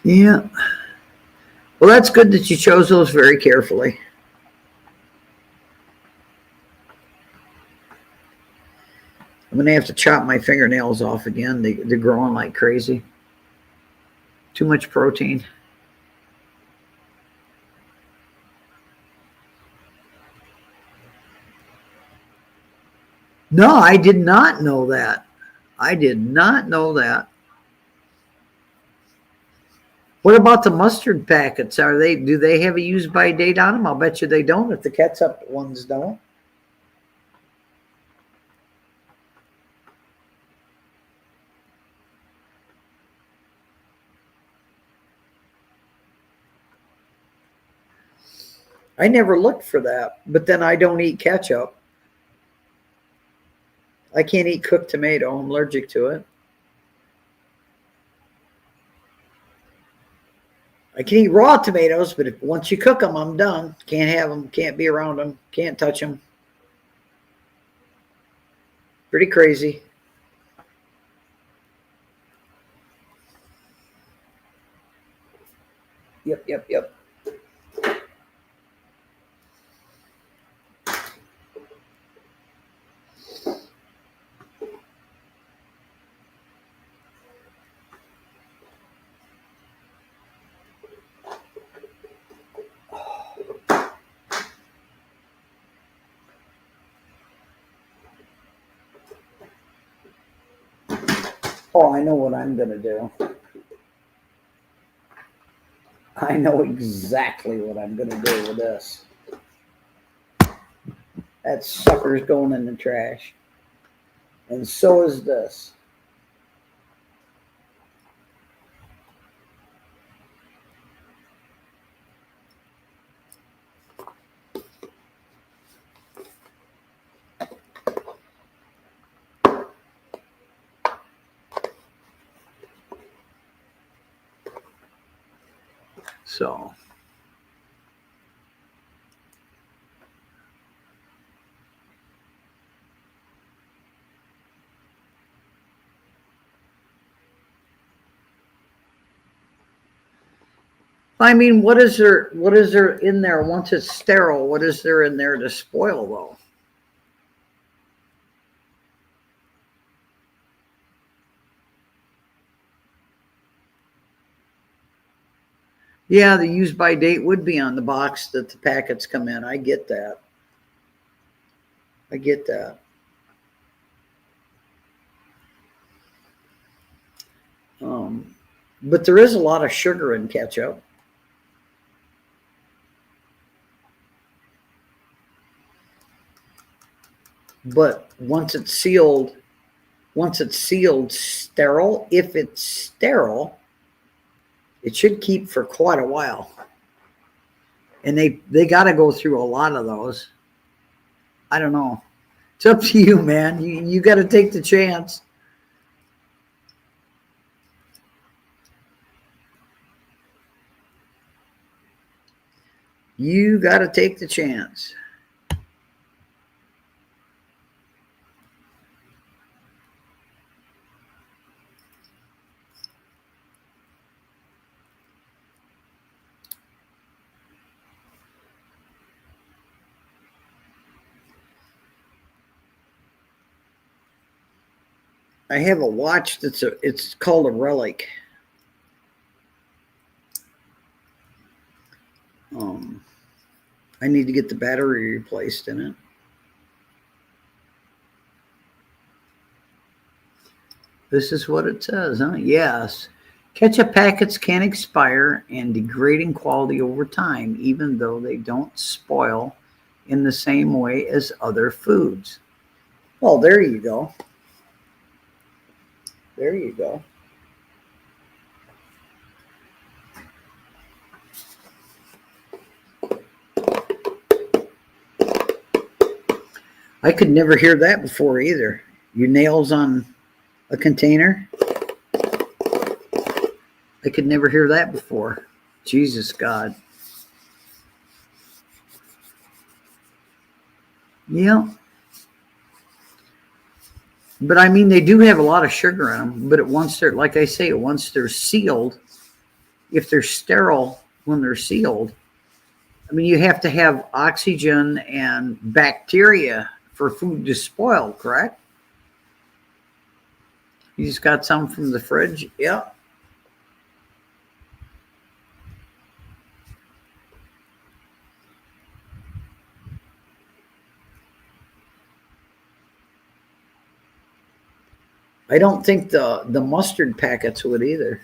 Yeah. Well, that's good that you chose those very carefully. I'm going to have to chop my fingernails off again. They're growing like crazy. Too much protein. No, I did not know that. I did not know that. What about the mustard packets? Do they have a use by date on them? I'll bet you they don't if the ketchup ones don't. I never looked for that, but then I don't eat ketchup. I can't eat cooked tomato. I'm allergic to it. I can eat raw tomatoes, but once you cook them, I'm done. Can't have them. Can't be around them. Can't touch them. Pretty crazy. Yep. Oh, I know what I'm going to do. I know exactly what I'm going to do with this. That sucker's going in the trash. And so is this. So. I mean, what is there in there once it's sterile? What is there in there to spoil though? Yeah, the use by date would be on the box that the packets come in. I get that. I get that. But there is a lot of sugar in ketchup. But once it's sealed sterile, if it's sterile, it should keep for quite a while. And they got to go through a lot of those. I don't know. It's up to you, man. You got to take the chance. You got to take the chance. I have a watch it's called a Relic. I need to get the battery replaced in it. This is what it says, huh? Yes. Ketchup packets can expire and degrade in quality over time, even though they don't spoil in the same way as other foods. Well, there you go. There you go. I could never hear that before either. Your nails on a container? I could never hear that before. Jesus God. Yeah. But I mean, they do have a lot of sugar in them. But once they're, like I say, once they're sealed, if they're sterile when they're sealed, I mean, you have to have oxygen and bacteria for food to spoil, correct? You just got some from the fridge? Yeah. I don't think the mustard packets would either.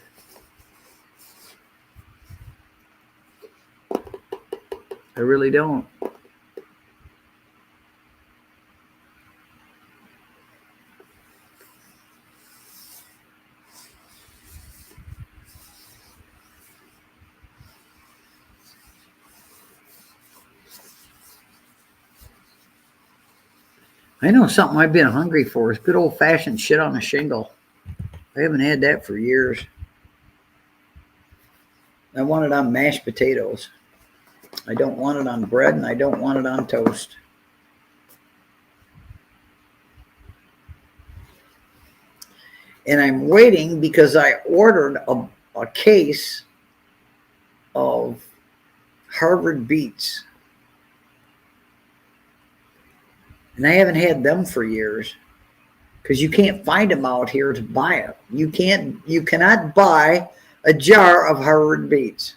I really don't. I know something I've been hungry for is good old-fashioned shit on a shingle. I haven't had that for years. I want it on mashed potatoes. I don't want it on bread, and I don't want it on toast. And I'm waiting because I ordered a case of Harvard Beets. And I haven't had them for years because you can't find them out here to buy it. You cannot buy a jar of Harvard Beets.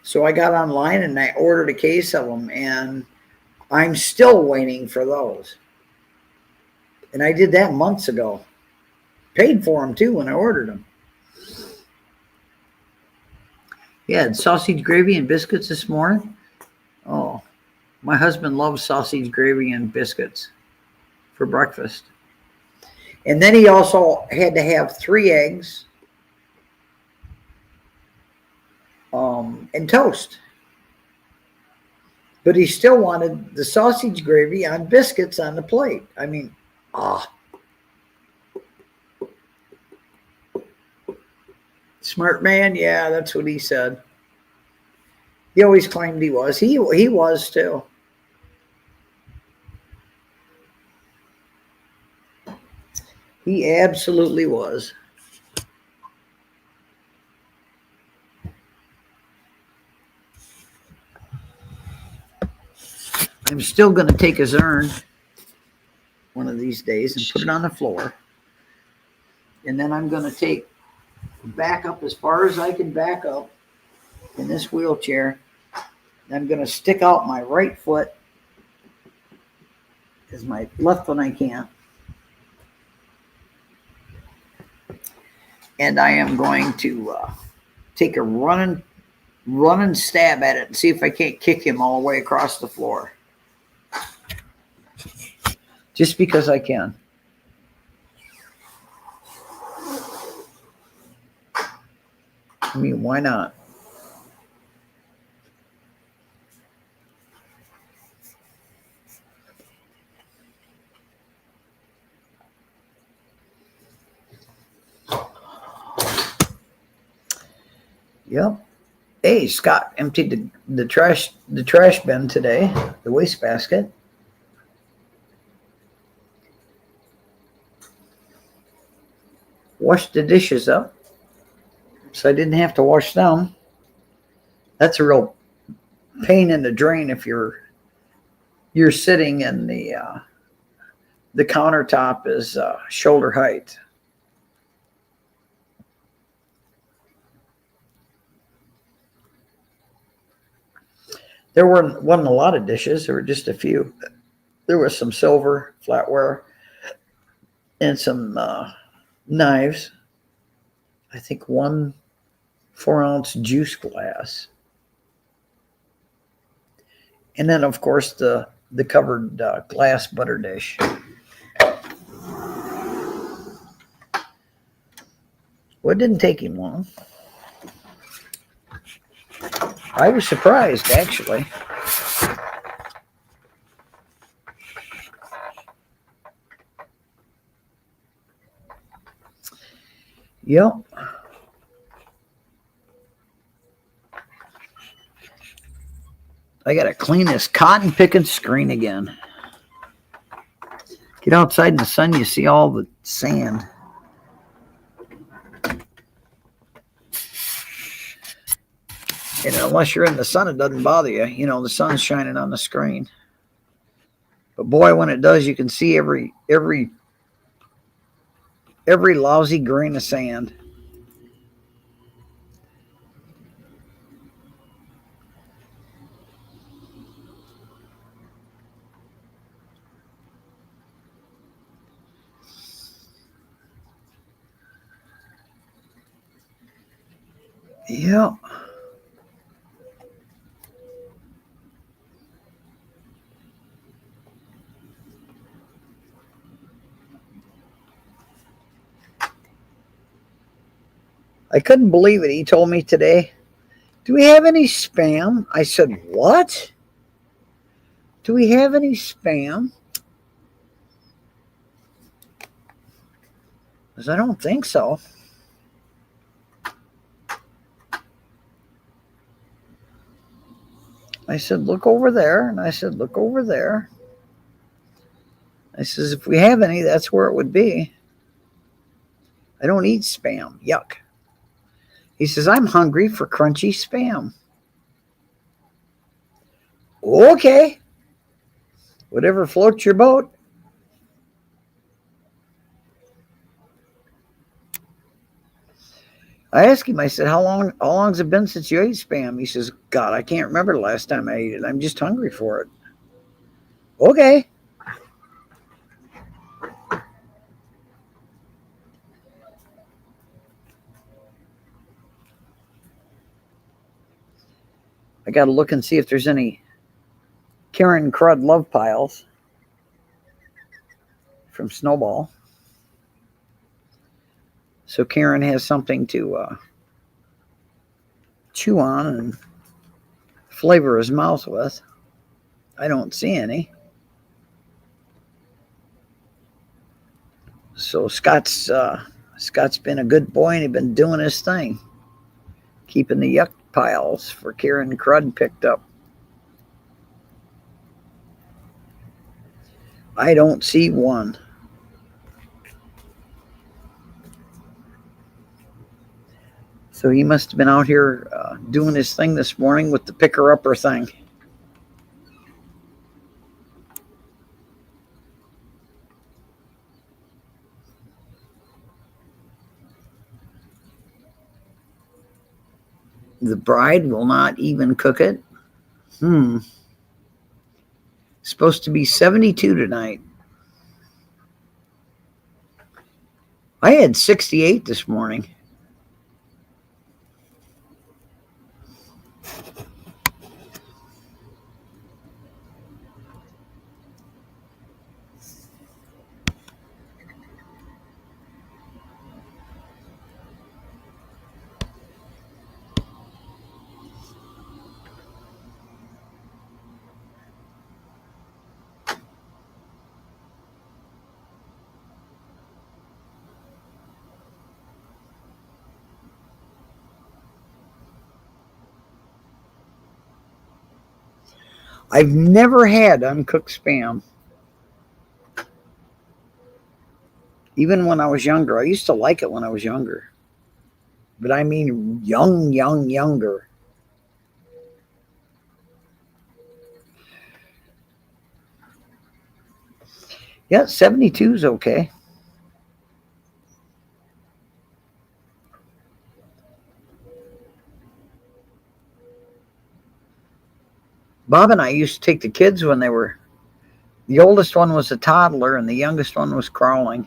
So I got online and I ordered a case of them, and I'm still waiting for those. And I did that months ago. Paid for them too when I ordered them. Yeah, sausage gravy and biscuits this morning. Oh, my husband loves sausage gravy and biscuits for breakfast. And then he also had to have 3 eggs and toast. But he still wanted the sausage gravy on biscuits on the plate. I mean, smart man, yeah, that's what he said. He always claimed he was. He was too. He absolutely was. I'm still going to take his urn one of these days and put it on the floor. And then I'm going to back up as far as I can back up in this wheelchair. I'm going to stick out my right foot because my left one I can't. And I am going to take a running stab at it and see if I can't kick him all the way across the floor. Just because I can. I mean, why not? Yep. Hey, Scott emptied the trash bin today, the wastebasket. Washed the dishes up, so I didn't have to wash them. That's a real pain in the drain if you're sitting and the countertop is shoulder height. There wasn't a lot of dishes. There were just a few. There was some silver flatware and some knives. I think 1 4-ounce juice glass. And then, of course, the covered glass butter dish. Well, it didn't take him long. I was surprised, actually. Yep. I got to clean this cotton picking screen again. Get outside in the sun, you see all the sand. And unless you're in the sun, it doesn't bother you. You know, the sun's shining on the screen. But boy, when it does, you can see every lousy grain of sand. Yeah. I couldn't believe it. He told me today, "Do we have any spam?" I said, "What? Do we have any spam?" I said, "I don't think so." I said, look over there. And I said, look over there. I says, if we have any, that's where it would be. I don't eat Spam. Yuck. He says, I'm hungry for crunchy Spam. Okay. Whatever floats your boat. I asked him, I said, how long's it been since you ate Spam? He says, God, I can't remember the last time I ate it. I'm just hungry for it. Okay. I got to look and see if there's any Karen Crud love piles from Snowball. So Karen has something to chew on and flavor his mouth with. I don't see any. So Scott's been a good boy and he's been doing his thing, keeping the yuck piles for Karen Crud picked up. I don't see one. So he must have been out here doing his thing this morning with the picker-upper thing. The bride will not even cook it. Supposed to be 72 tonight. I had 68 this morning. I've never had uncooked Spam. Even when I was younger. I used to like it when I was younger. But I mean younger. Yeah, 72 is okay. Bob and I used to take the kids when they were, the oldest one was a toddler and the youngest one was crawling.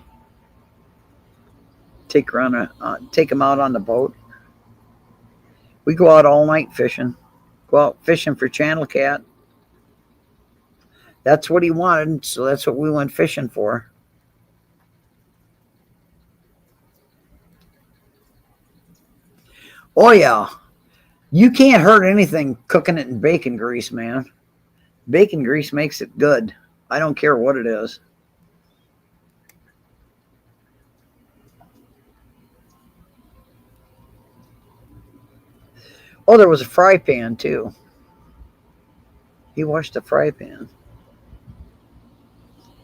Take them out on the boat. We go out all night fishing. Go out fishing for channel cat. That's what he wanted, so that's what we went fishing for. Oh yeah. You can't hurt anything cooking it in bacon grease, man. Bacon grease makes it good. I don't care what it is. Oh, there was a fry pan too. He washed the fry pan.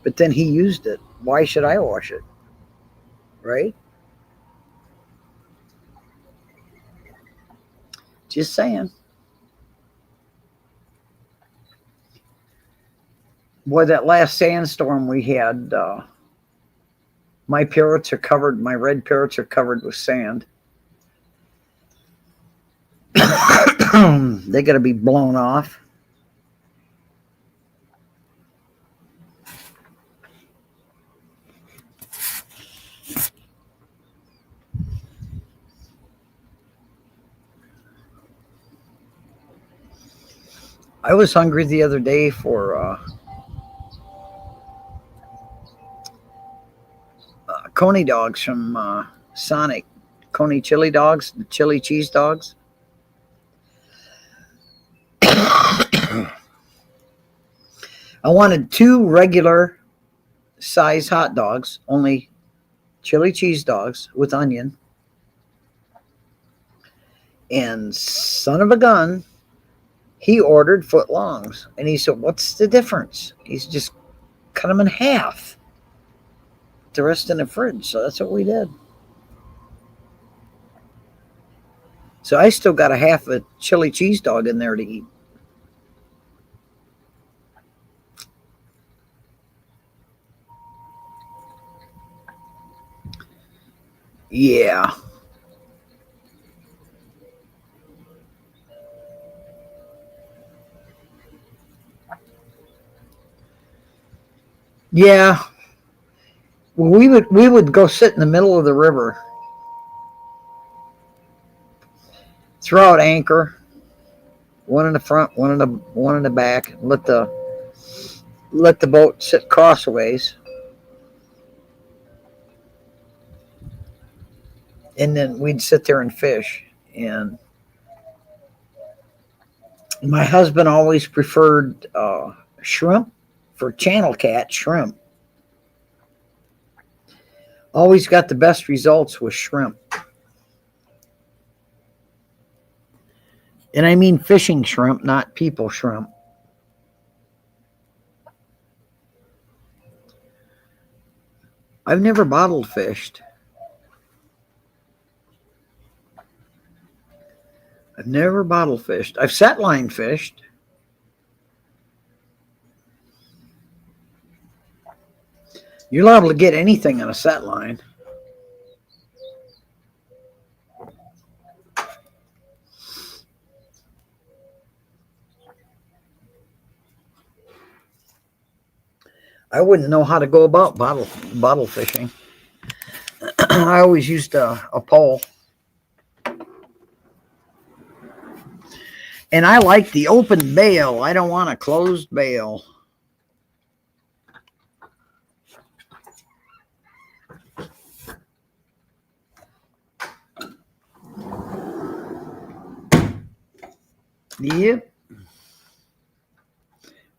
But then he used it. Why should I wash it? Right? Just saying. Boy, that last sandstorm we had, my red parrots are covered with sand. They got to be blown off. I was hungry the other day for Coney dogs from Sonic. Coney chili dogs, the chili cheese dogs. I wanted 2 regular size hot dogs, only chili cheese dogs with onion. And son of a gun, He ordered foot longs, and he said, "What's the difference?" He's just cut them in half. The rest in the fridge. So that's what we did. So I still got a half a chili cheese dog in there to eat. Yeah. Yeah. Well, we would go sit in the middle of the river, throw out anchor, one in the front, one in the back, let the boat sit crossways, and then we'd sit there and fish. And my husband always preferred shrimp for channel cat shrimp. Always got the best results with shrimp. And I mean fishing shrimp, not people shrimp. I've never bottled fished. I've never bottle fished. I've set line fished. You're liable to get anything on a set line. I wouldn't know how to go about bottle fishing. I always used a pole. And I like the open bail. I don't want a closed bail. Yep.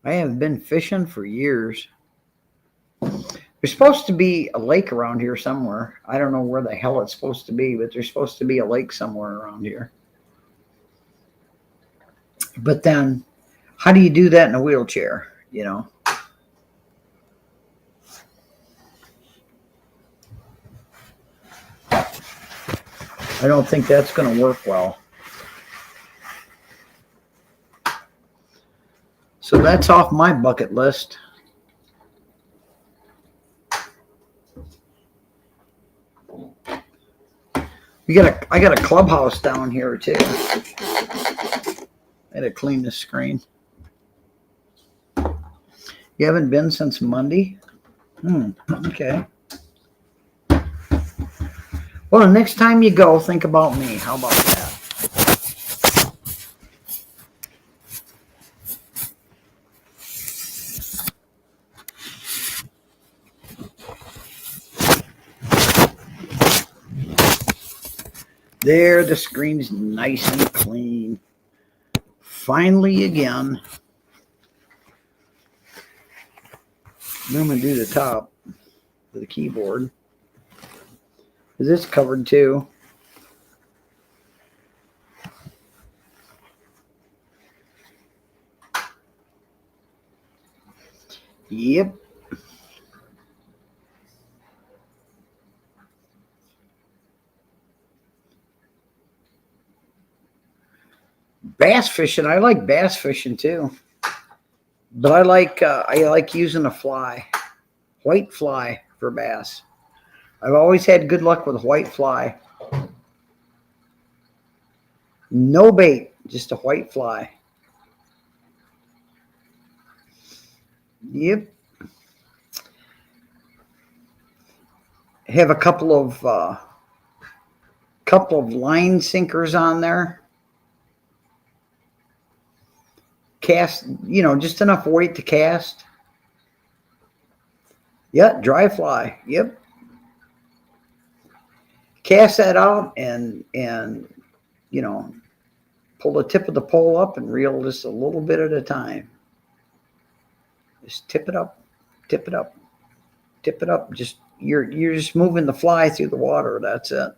I have been fishing for years. There's supposed to be a lake around here somewhere. I don't know where the hell it's supposed to be, but there's supposed to be a lake somewhere around here. But then, how do you do that in a wheelchair, you know? I don't think that's going to work well. So that's off my bucket list. I got a clubhouse down here too. I had to clean the screen. You haven't been since Monday? Okay. Well, the next time you go, think about me. How about that? There, the screen's nice and clean. Finally again. Then I'm going to do the top of the keyboard. Because it's covered too. Yep. Bass fishing. I like bass fishing too. But I like using a fly. White fly for bass. I've always had good luck with white fly. No bait, just a white fly. Yep. Have a couple of line sinkers on there. Cast, just enough weight to cast. Yeah, dry fly. Yep. Cast that out and pull the tip of the pole up and reel just a little bit at a time. Just tip it up, tip it up, tip it up. Just you're just moving the fly through the water. That's it.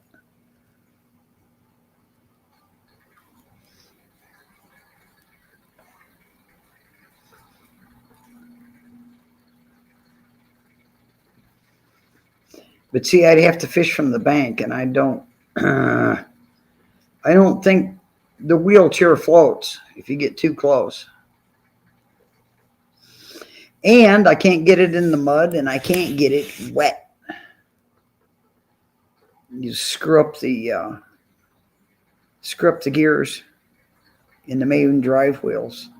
But see, I'd have to fish from the bank, and I don't think the wheelchair floats if you get too close. And I can't get it in the mud, and I can't get it wet. You screw up the gears in the main drive wheels.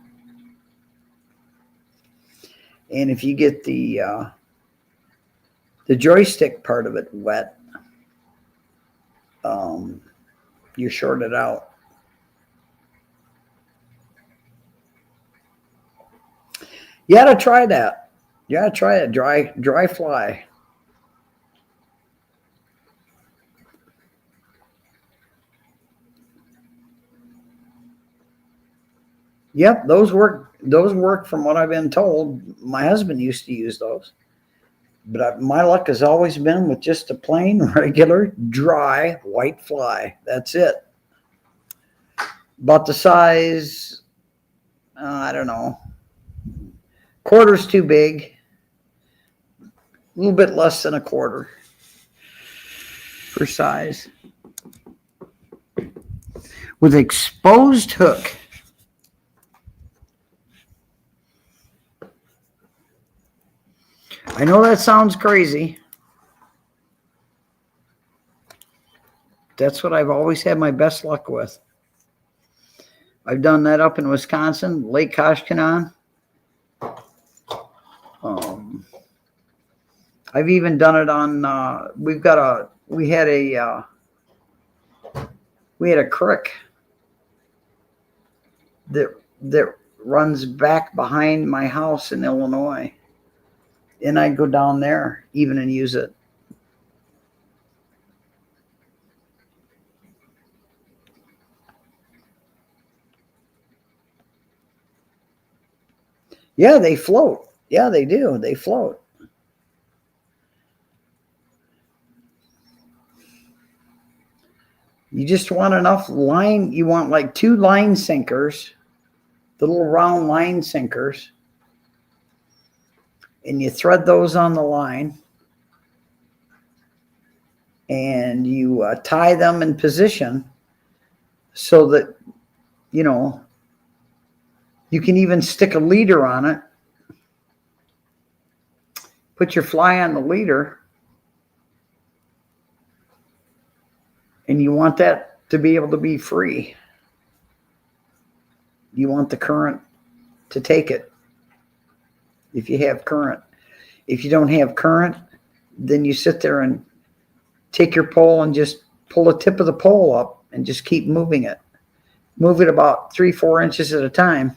And if you get the joystick part of it wet, you're shorted out. You gotta try that. You gotta try it. Dry fly. Yep, those work. Those work from what I've been told. My husband used to use those, but my luck has always been with just a plain, regular, dry white fly. That's it. About the size, I don't know. Quarter's too big. A little bit less than a quarter for size. With exposed hook. I know that sounds crazy. That's what I've always had my best luck with. I've done that up in Wisconsin, Lake Koshkonong. I've even done it on. We had a creek that runs back behind my house in Illinois, and I'd go down there even and use it. Yeah, they float. Yeah, they do. They float. You just want enough line. You want like 2 line sinkers, the little round line sinkers, and you thread those on the line, and you tie them in position so that, you know, you can even stick a leader on it. Put your fly on the leader, and you want that to be able to be free. You want the current to take it if you have current. If you don't have current, then you sit there and take your pole and just pull the tip of the pole up and just keep moving it. Move it about 3-4 inches at a time.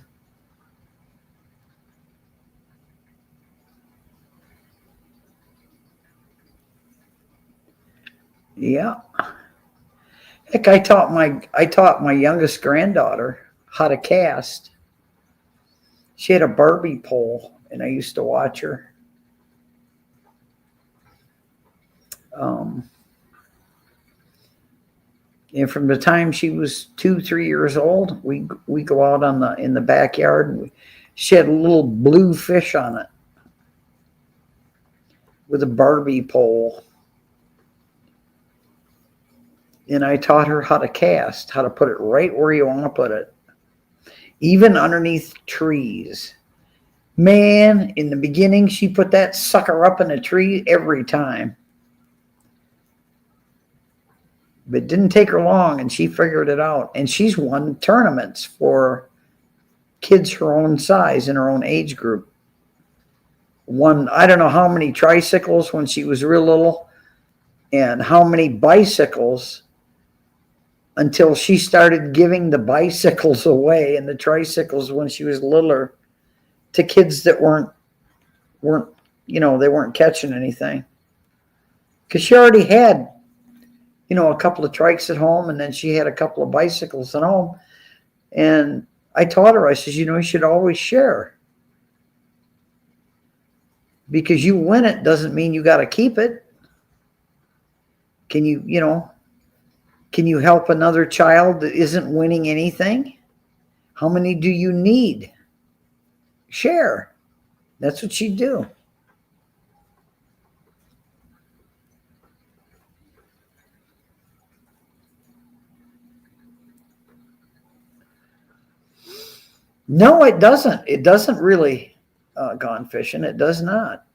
Yeah. Heck, I taught my youngest granddaughter how to cast. She had a Barbie pole, and I used to watch her. And from the time she was 2-3 years old, we go out in the backyard, and she had a little blue fish on it with a Barbie pole. And I taught her how to cast, how to put it right where you want to put it, even underneath trees. Man, in the beginning, she put that sucker up in a tree every time. But it didn't take her long, and she figured it out. And she's won tournaments for kids her own size in her own age group. Won, I don't know how many tricycles when she was real little, and how many bicycles until she started giving the bicycles away and the tricycles when she was littler to kids that weren't, you know, they weren't catching anything. Because she already had, you know, a couple of trikes at home, and then she had a couple of bicycles at home. And I taught her, I says, you know, you should always share. Because you win it doesn't mean you got to keep it. Can you, you know, can you help another child that isn't winning anything? How many do you need? Share. That's what she'd do. No, it doesn't. It doesn't really gone fishing. It does not.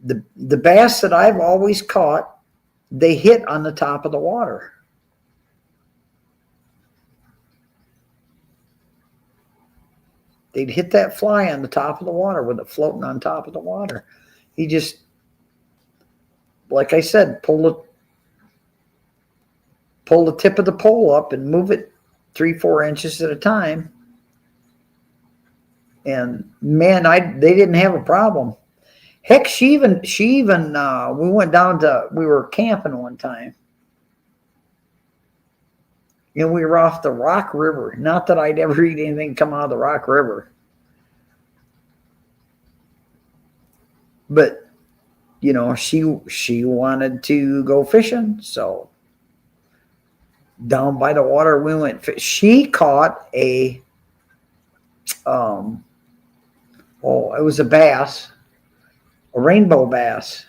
The bass that I've always caught, they hit on the top of the water. They'd hit that fly on the top of the water with it floating on top of the water. He just, like I said, pull the tip of the pole up and move it 3-4 inches at a time. And man, they didn't have a problem. Heck, she even we went down to, we were camping one time. And we were off the Rock River. Not that I'd ever eat anything come out of the Rock River. But, you know, she wanted to go fishing. So down by the water we went. She caught a, it was a bass, a rainbow bass.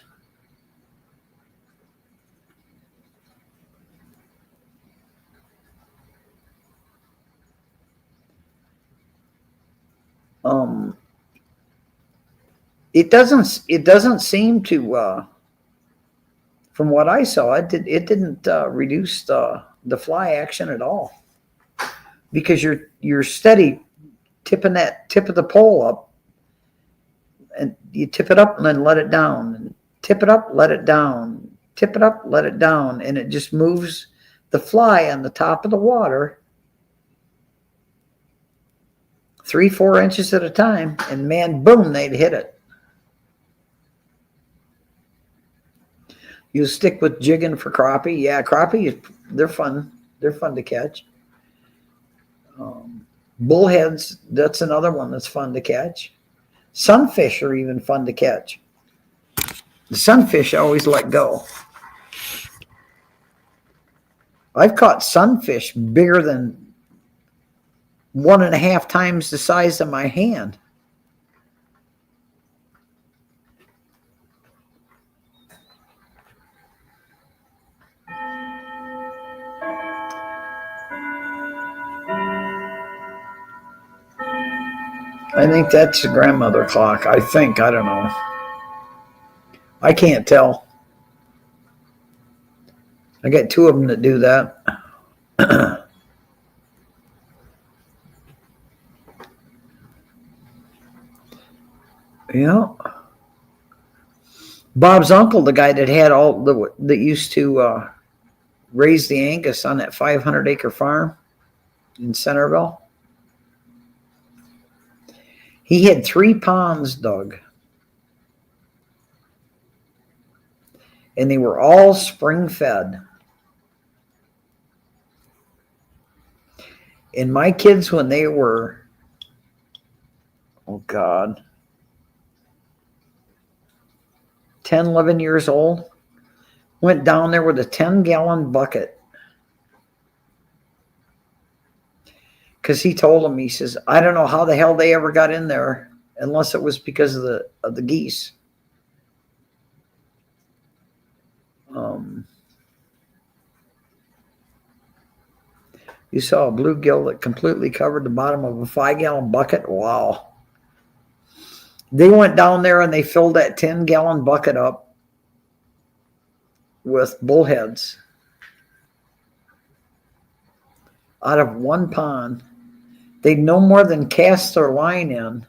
It doesn't seem to, from what I saw, it didn't reduce the fly action at all, because you're steady tipping that tip of the pole up, and you tip it up and then let it down, and tip it up, let it down, tip it up, let it down, and it just moves the fly on the top of the water 3-4 inches at a time, and man, boom, they'd hit it. You stick with jigging for crappie. Yeah, crappie, they're fun. They're fun to catch. Bullheads, that's another one that's fun to catch. Sunfish are even fun to catch. The sunfish always let go. I've caught sunfish bigger than 1.5 times the size of my hand. I think that's the grandmother clock. I think. I don't know. I can't tell. I got 2 of them that do that. Yeah. Bob's uncle, the guy that had that used to raise the Angus on that 500-acre farm in Centerville. He had 3 ponds dug. And they were all spring fed. And my kids, when they were, oh God, 10, 11 years old, went down there with a 10-gallon bucket. Because he told them, he says, I don't know how the hell they ever got in there unless it was because of the geese. You saw a bluegill that completely covered the bottom of a 5-gallon bucket. Wow. They went down there and they filled that 10-gallon bucket up with bullheads out of one pond. They'd no more than cast their line in,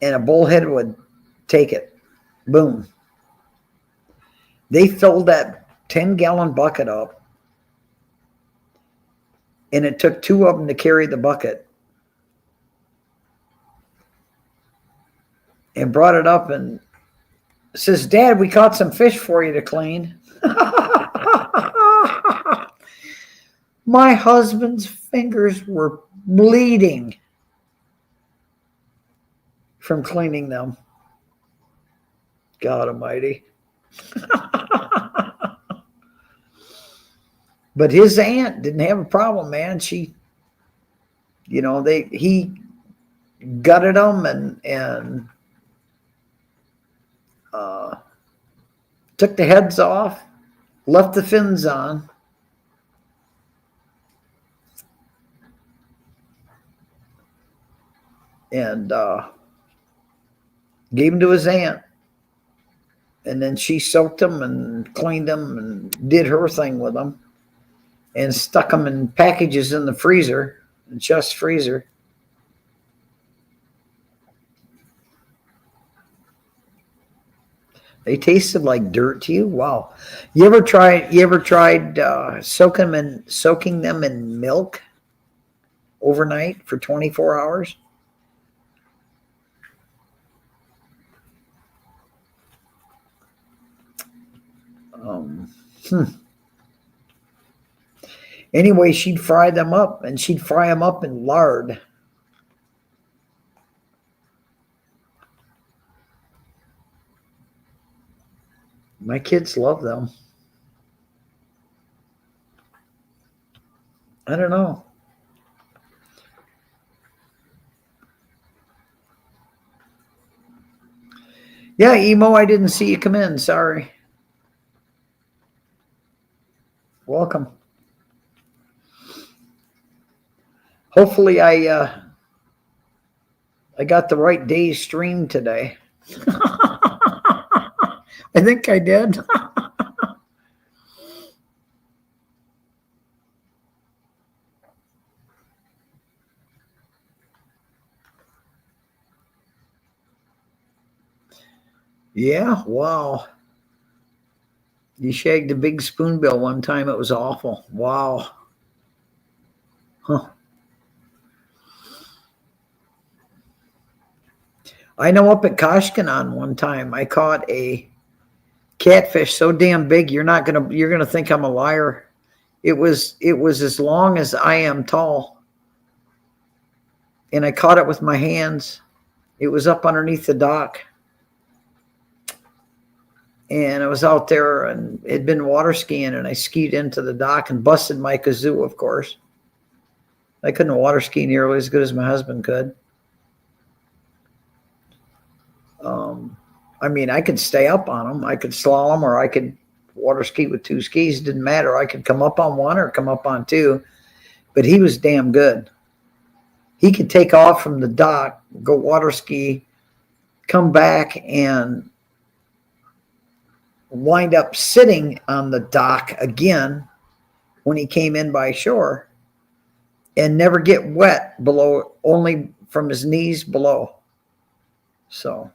and a bullhead would take it. Boom. They filled that 10-gallon bucket up, and it took 2 of them to carry the bucket, and brought it up and says, Dad, we caught some fish for you to clean. My husband's fingers were bleeding from cleaning them. God almighty. But his aunt didn't have a problem, man. She, you know, he gutted them and took the heads off, left the fins on. and gave them to his aunt. And then she soaked them and cleaned them and did her thing with them and stuck them in packages in the freezer, the chest freezer. They tasted like dirt to you? Wow. You ever tried soaking them in milk overnight for 24 hours? Um, hmm. Anyway, she'd fry them up, and she'd fry them up in lard. My kids love them. I don't know. Yeah, Emo, I didn't see you come in. Sorry. Welcome. Hopefully I got the right day's stream today. I think I did. Yeah, wow. You shagged a big spoonbill one time. It was awful. Wow. Huh. I know up at Koshkanon one time I caught a catfish so damn big you're gonna think I'm a liar. It was as long as I am tall. And I caught it with my hands. It was up underneath the dock. And I was out there and had been water skiing, and I skied into the dock and busted my kazoo, of course. I couldn't water ski nearly as good as my husband could. I mean, I could stay up on them. I could slalom, or I could water ski with two skis. It didn't matter. I could come up on one or come up on two. But he was damn good. He could take off from the dock, go water ski, come back, and wind up sitting on the dock again when he came in by shore and never get wet below, only from his knees below. So,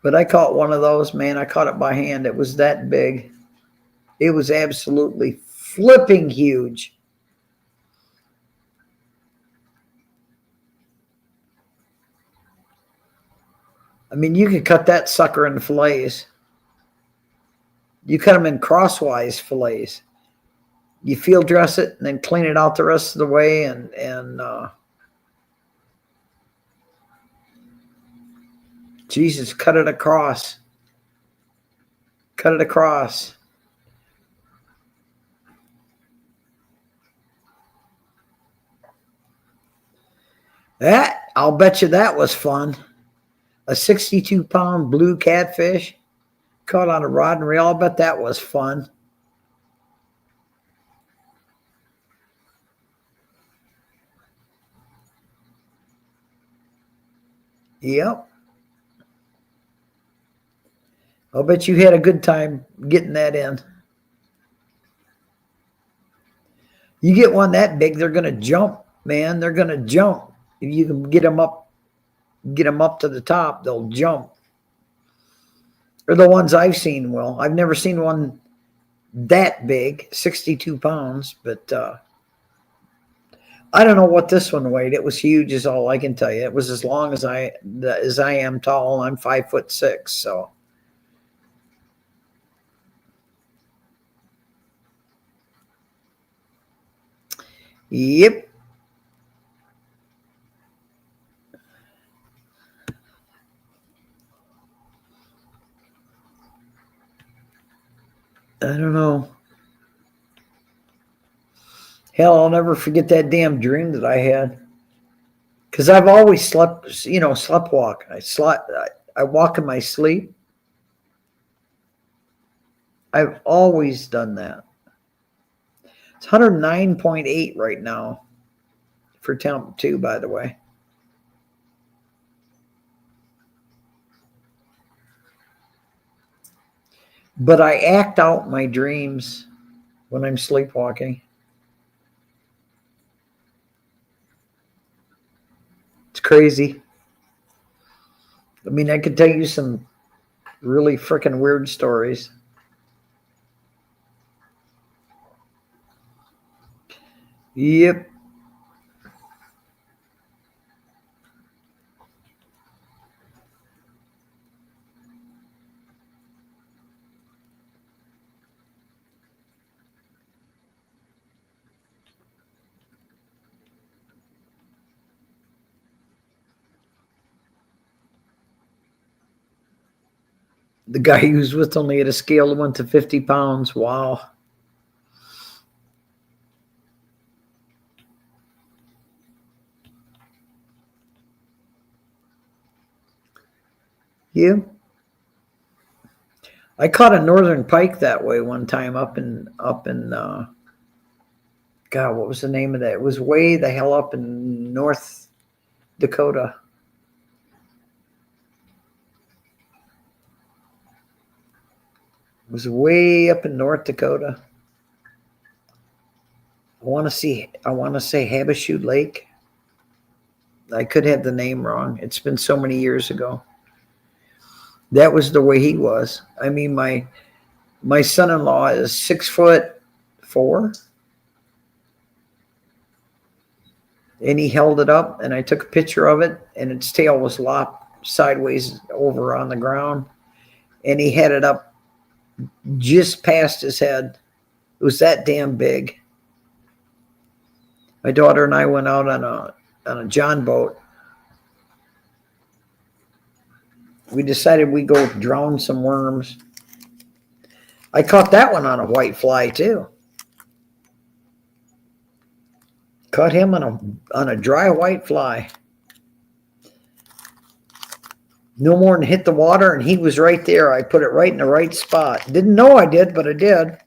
but I caught one of those, man. I caught it by hand. It was that big. It was absolutely flipping huge. I mean, you could cut that sucker in fillets. You cut them in crosswise fillets. You field dress it and then clean it out the rest of the way, and Jesus, cut it across. Cut it across. I'll bet you that was fun. A 62-pound blue catfish caught on a rod and reel. I'll bet that was fun. Yep. I'll bet you had a good time getting that in. You get one that big, they're going to jump, man. They're going to jump. If you can get them up to the top, they'll jump. Or the ones I've seen will. I've never seen one that big, 62 pounds, but I don't know what this one weighed. It was huge, is all I can tell you. It was as long as I am tall. I'm 5'6", so. Yep. I don't know. Hell, I'll never forget that damn dream that I had. Because I've always sleptwalk. I walk in my sleep. I've always done that. It's 109.8 right now for temp too, by the way. But I act out my dreams when I'm sleepwalking. It's crazy. I mean, I could tell you some really freaking weird stories. Yep. The guy he was with only had a scale that went to 50 pounds. Wow. Yeah. I caught a northern pike that way one time up in God, what was the name of that? It was way the hell up in North Dakota. It was way up in North Dakota. I want to say Habashoot Lake. I could have the name wrong. It's been so many years ago. That was the way he was. I mean, my son-in-law is 6'4", and he held it up, and I took a picture of it, and its tail was lopped sideways over on the ground, and he had it up just past his head. It was that damn big. My daughter and I went out on a John boat. We decided we'd go drown some worms. I caught that one on a white fly too. Caught him on a dry white fly. No more than hit the water, and he was right there. I put it right in the right spot. Didn't know I did, but I did.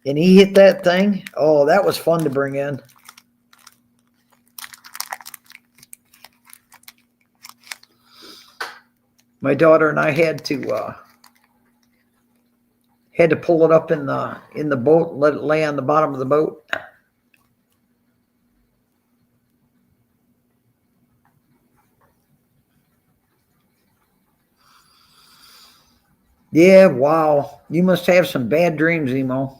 And he hit that thing. Oh, that was fun to bring in. My daughter and I had to pull it up in the boat and let it lay on the bottom of the boat. Yeah, wow. You must have some bad dreams, Emo.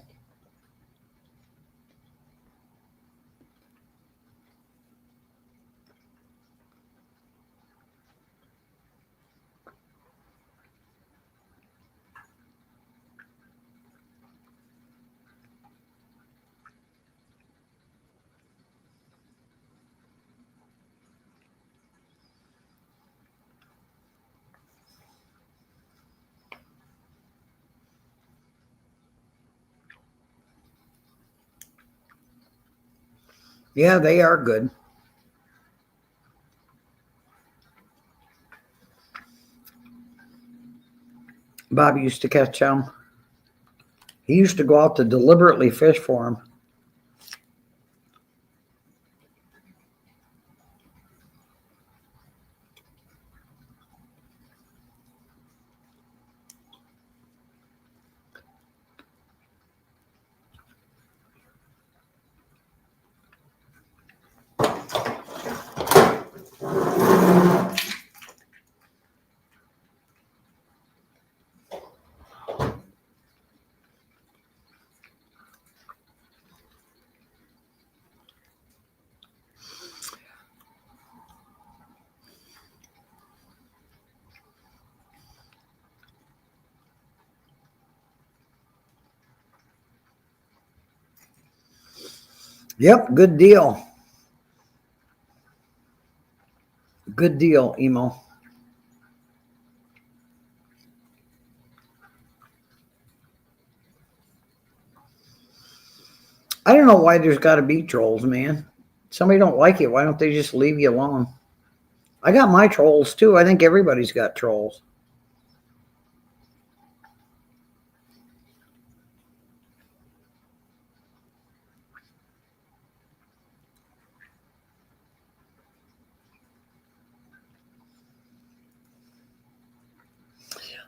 Yeah, they are good. Bobby used to catch them. He used to go out to deliberately fish for them. Yep, good deal. Good deal, Emo. I don't know why there's got to be trolls, man. Somebody don't like it. Why don't they just leave you alone? I got my trolls too. I think everybody's got trolls.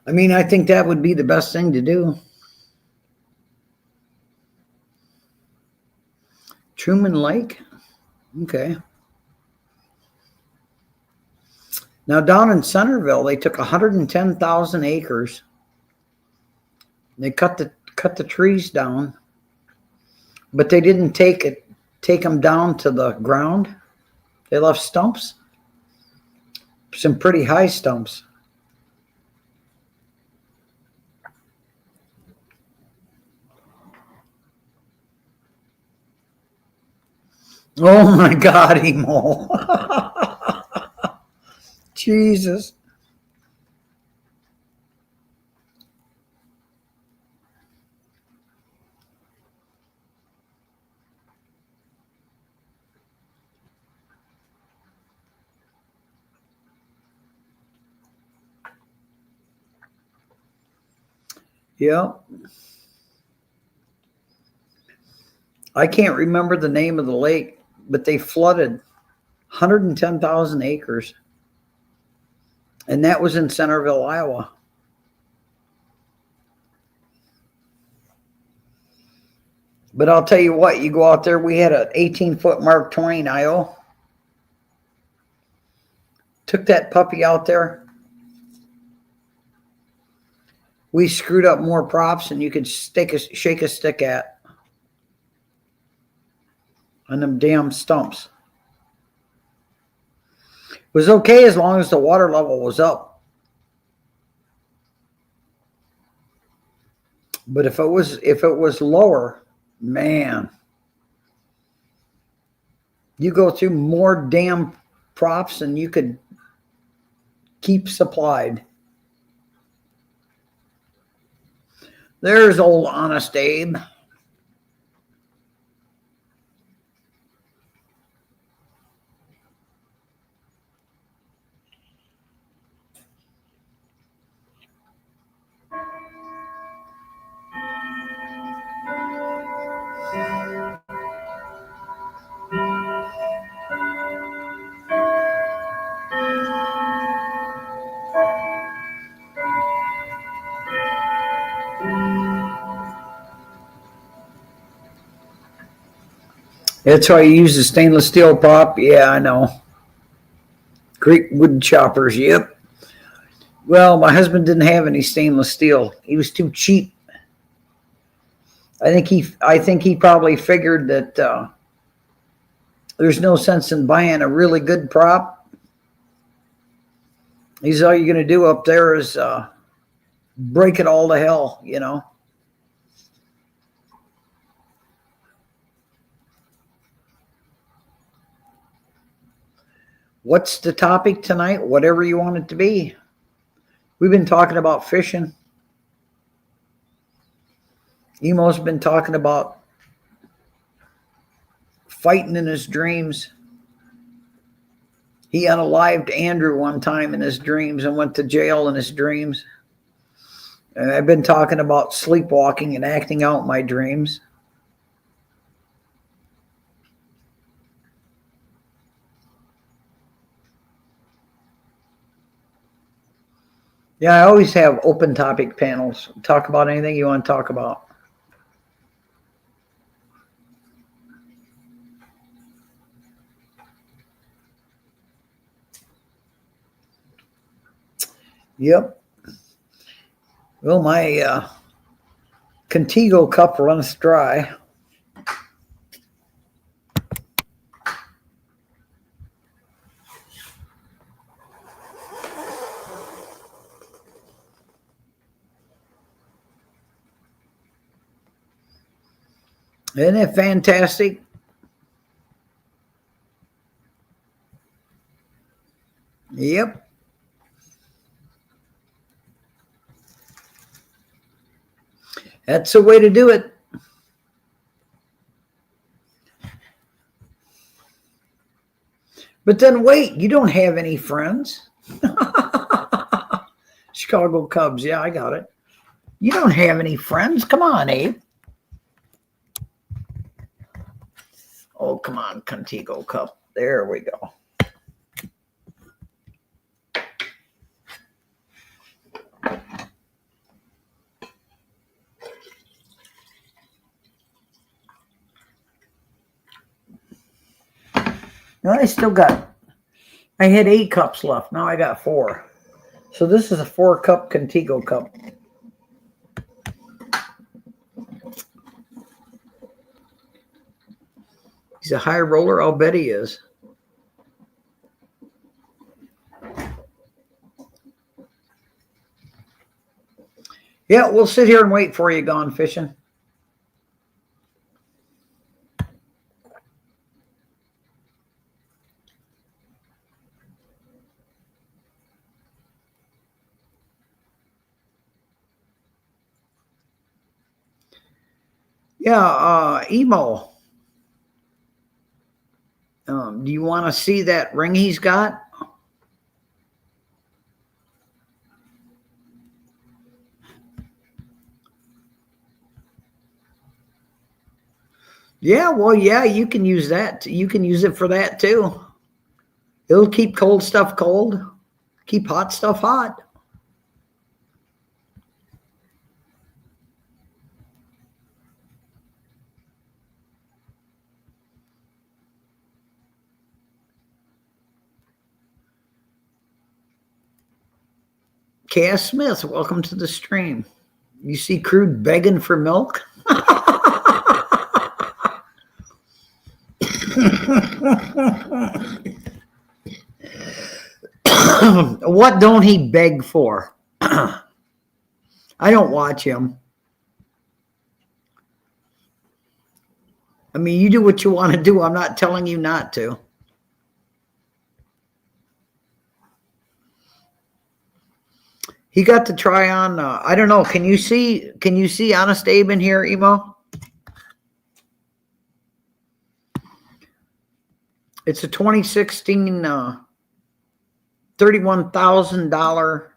I mean, I think that would be the best thing to do. Truman Lake? Okay. Now down in Centerville, they took 110,000 acres. They cut the trees down, but they didn't take them down to the ground. They left stumps, some pretty high stumps. Oh my God, Emo. Jesus. Yeah. I can't remember the name of the lake, but they flooded 110,000 acres. And that was in Centerville, Iowa. But I'll tell you what, you go out there, we had an 18-foot Mark Twain IO. Took that puppy out there. We screwed up more props than you could shake a stick at on them damn stumps. It was okay as long as the water level was up. But if it was lower, man, you go through more damn props than you could keep supplied. There's old Honest Abe. That's why you use the stainless steel prop. Yeah, I know. Great wood choppers. Yep. Well, my husband didn't have any stainless steel. He was too cheap. I think he probably figured that there's no sense in buying a really good prop. He's all you're going to do up there is break it all to hell, you know. What's the topic tonight? Whatever you want it to be. We've been talking about fishing. Emo's been talking about fighting in his dreams. He unalived Andrew one time in his dreams and went to jail in his dreams. I've been talking about sleepwalking and acting out my dreams. Yeah, I always have open topic panels. Talk about anything you want to talk about. Yep. Well, my Contigo cup runs dry. Isn't it fantastic? Yep. That's the way to do it. But then wait, you don't have any friends. Chicago Cubs. Yeah, I got it. You don't have any friends. Come on, Abe. Oh, come on, Contigo Cup. There we go. Now I had 8 cups left. Now I got 4. So this is a 4-cup Contigo cup. He's a high roller. I'll bet he is. Yeah, we'll sit here and wait for you gone fishing. Yeah, Emo. Do you want to see that ring he's got? Yeah, well, yeah, you can use that. You can use it for that too. It'll keep cold stuff cold, keep hot stuff hot. Cass Smith, welcome to the stream. You see Crude begging for milk? What don't he beg for? I don't watch him. I mean, you do what you want to do. I'm not telling you not to. He got to try on. I don't know. Can you see Honest Abe in here, Emo? It's a 2016 $31,000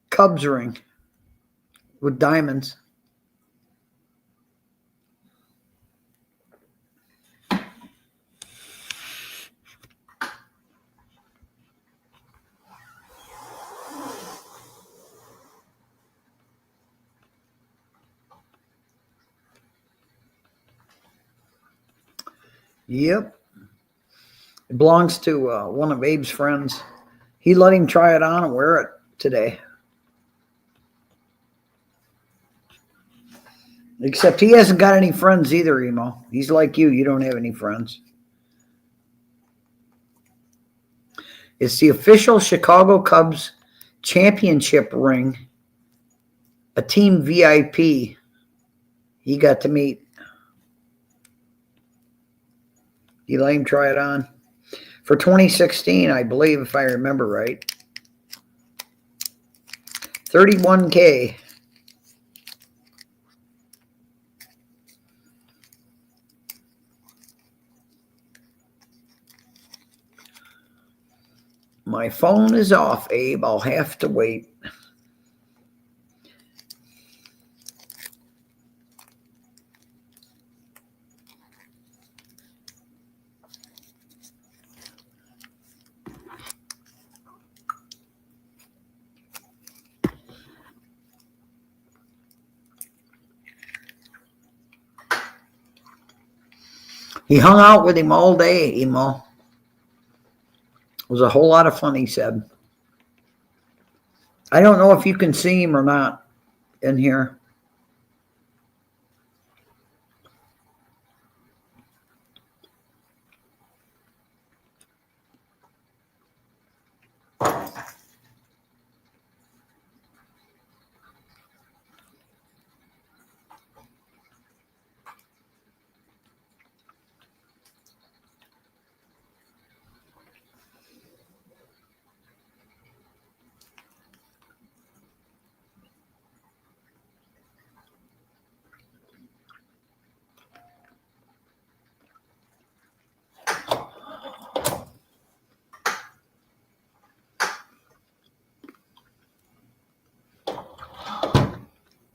Cubs ring with diamonds. Yep. It belongs to one of Abe's friends. He let him try it on and wear it today. Except he hasn't got any friends either, Emo. He's like you. You don't have any friends. It's the official Chicago Cubs championship ring. A team VIP he got to meet. You let him try it on. For 2016, I believe, if I remember right. $31K. My phone is off, Abe. I'll have to wait. He hung out with him all day, Emo. It was a whole lot of fun, he said. I don't know if you can see him or not in here.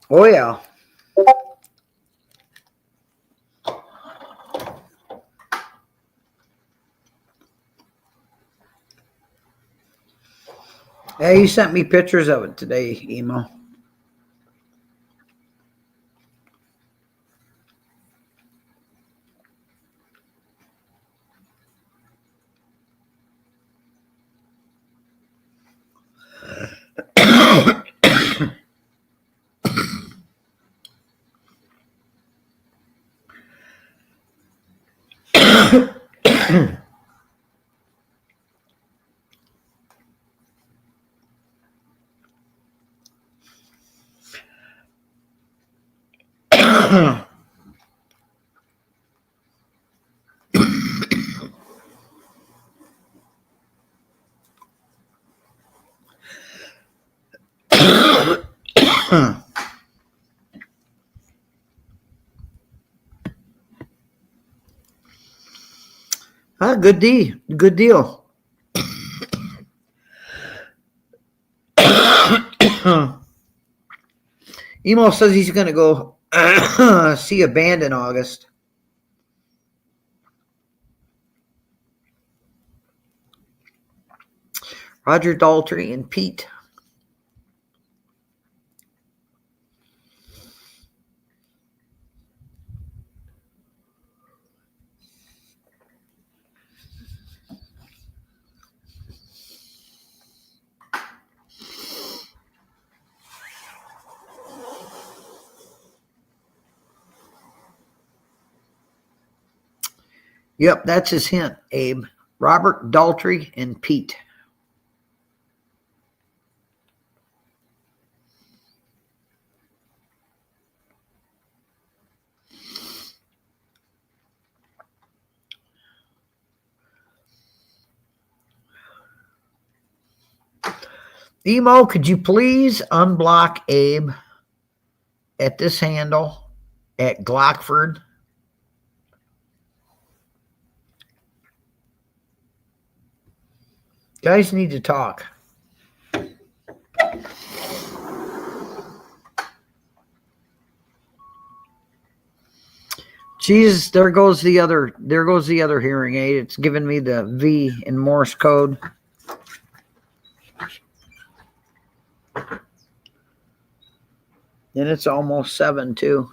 Oh, yeah. Hey, you sent me pictures of it today, Emo. Good deal. Good deal. Emo says he's going to go see a band in August. Roger Daltrey and Pete. Yep, that's his hint, Abe. Robert Daltrey and Pete. Emo, could you please unblock Abe at this handle at Glockford? Guys need to talk. Jesus, there goes the other hearing aid. It's giving me the V in Morse code. And it's almost 7 too.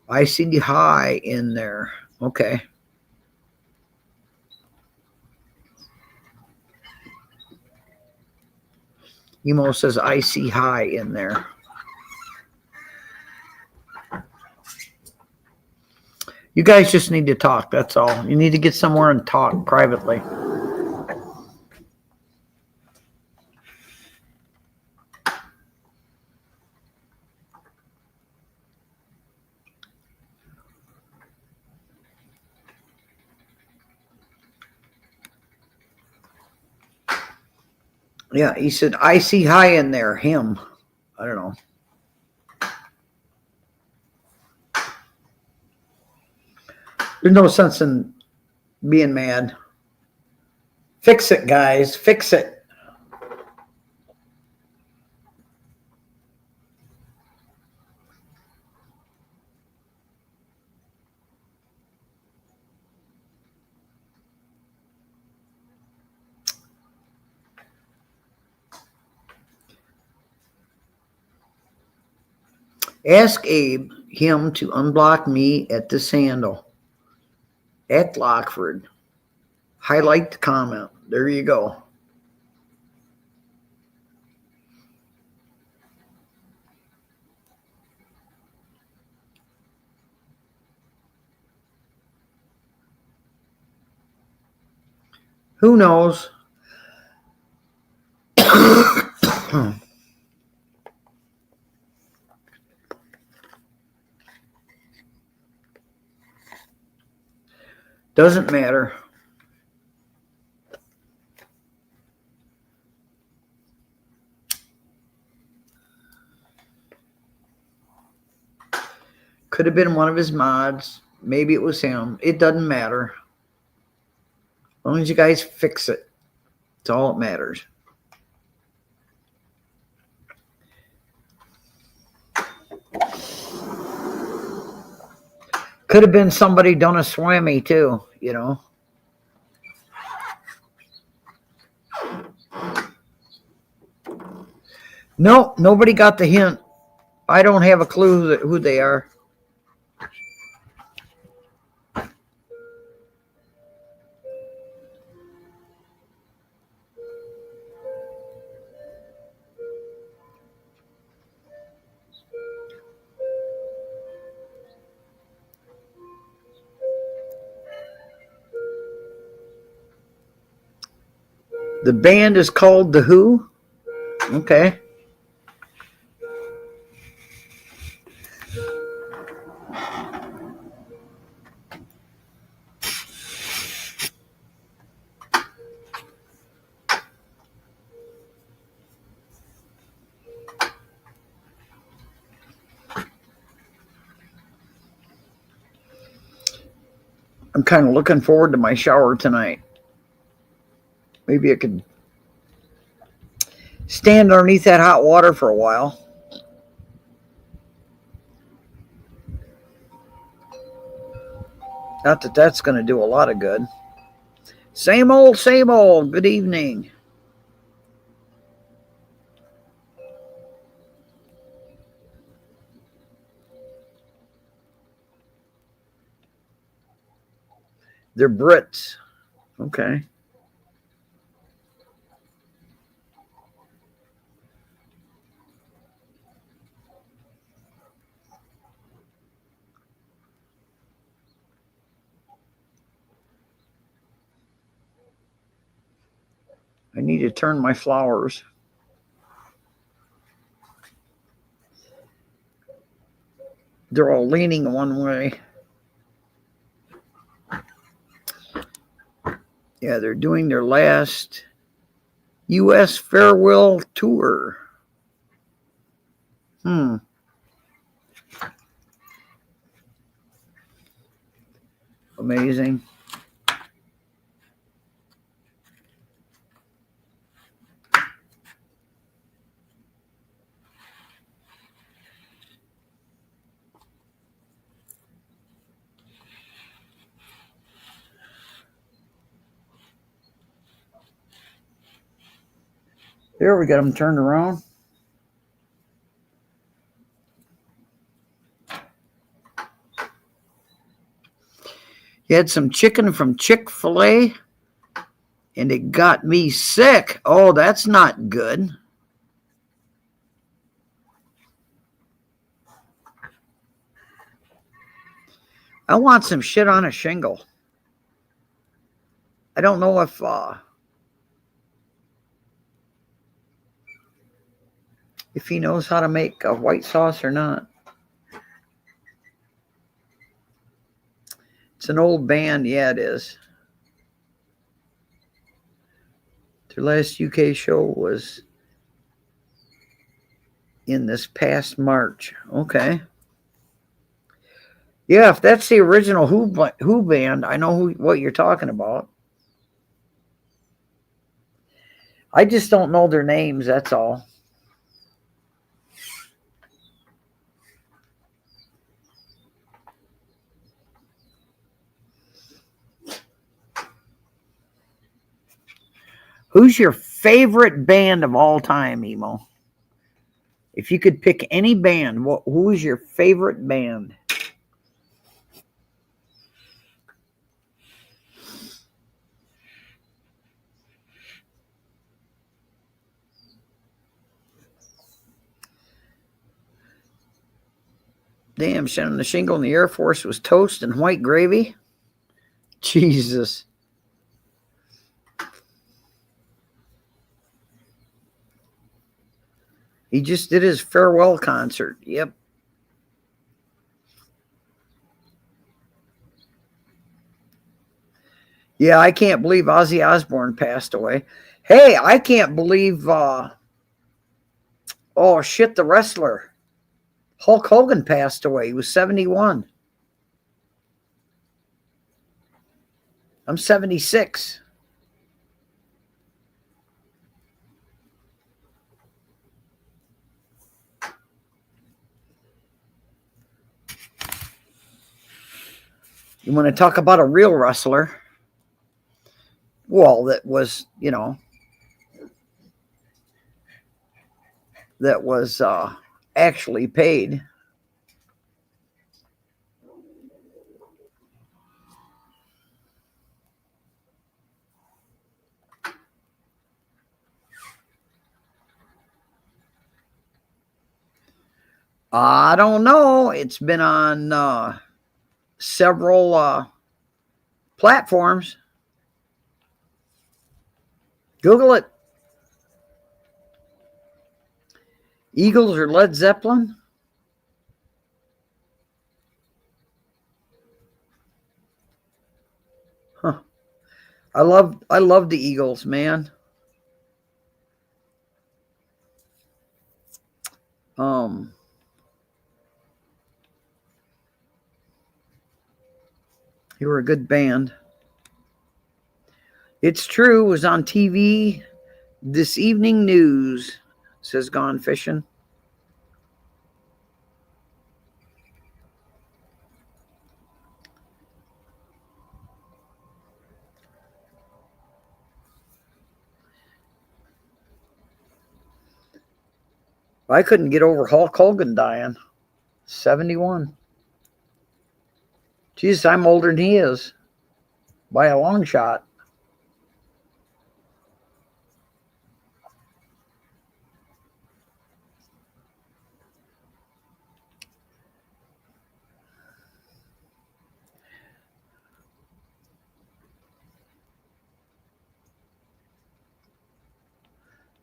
I see high in there. Okay. Emo says I see high in there. You guys just need to talk. That's all. You need to get somewhere and talk privately. Yeah, he said, I see high in there. Him. I don't know. There's no sense in being mad. Fix it, guys. Fix it. Ask Abe, him, to unblock me at this handle. At Lockford. Highlight the comment. There you go. Who knows? Doesn't matter. Could have been one of his mods. Maybe it was him. It doesn't matter. As long as you guys fix it. It's all that matters. Could have been somebody done a swammy too, you know. No, nobody got the hint. I don't have a clue who they are. The band is called The Who? Okay. I'm kind of looking forward to my shower tonight. Maybe I could stand underneath that hot water for a while. Not that that's going to do a lot of good. Same old, same old. Good evening. They're Brits. Okay. I need to turn my flowers. They're all leaning one way. Yeah, they're doing their last U.S. farewell tour. Amazing. There, we got them turned around. You had some chicken from Chick-fil-A, and it got me sick. Oh, that's not good. I want some shit on a shingle. I don't know if he knows how to make a white sauce or not. It's an old band. Yeah, it is. Their last UK show was in this past March. Okay. Yeah, if that's the original Who band, I know what you're talking about. I just don't know their names, that's all. Who's your favorite band of all time, Emo? If you could pick any band, who's your favorite band? Damn, sending the shingle in the Air Force was toast and white gravy? Jesus. He just did his farewell concert. Yep. Yeah, I can't believe Ozzy Osbourne passed away. Hey, I can't believe, oh shit, the wrestler. Hulk Hogan passed away. He was 71. I'm 76. You want to talk about a real wrestler? Well, that was, that was actually paid. I don't know. It's been on several platforms. Google it. Eagles or Led Zeppelin? Huh. I love the Eagles, man. Um, they were a good band. It's true. It was on TV this evening news. Says Gone Fishing. I couldn't get over Hulk Hogan dying. 71. Jesus, I'm older than he is by a long shot.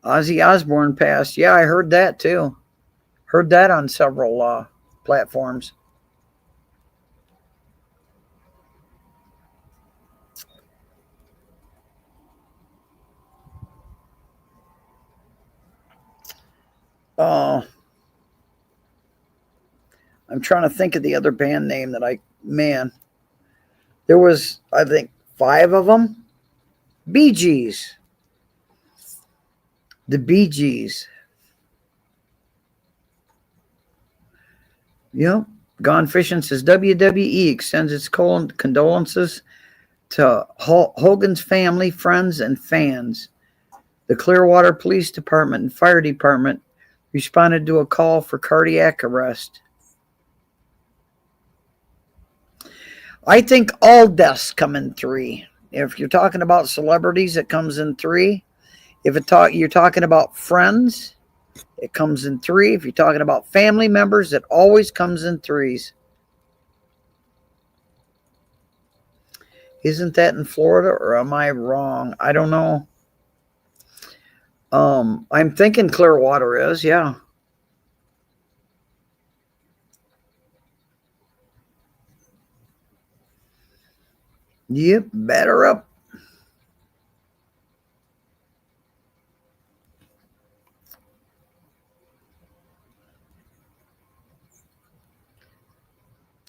Ozzy Osbourne passed. Yeah, I heard that too. Heard that on several platforms. Uh, I'm trying to think of the other band name man, there was, I think, 5 of them. Bee Gees. The Bee Gees. Yep. Gone Fishing says WWE extends its condolences to Hogan's family, friends, and fans. The Clearwater Police Department and Fire Department responded to a call for cardiac arrest. I think all deaths come in 3. If you're talking about celebrities, it comes in 3. If you're talking about friends, it comes in 3. If you're talking about family members, it always comes in 3s. Isn't that in Florida, or am I wrong? I don't know. I'm thinking Clearwater is, yeah. Yep, batter up.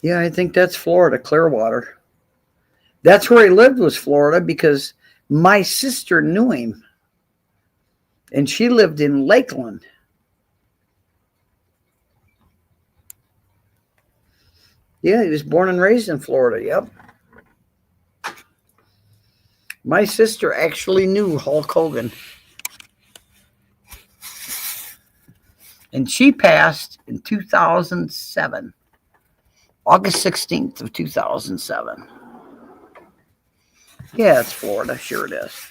Yeah, I think that's Florida, Clearwater. That's where he lived, was Florida, because my sister knew him. And she lived in Lakeland. Yeah, he was born and raised in Florida. Yep. My sister actually knew Hulk Hogan. And she passed in 2007. August 16th of 2007. Yeah, it's Florida. Sure it is.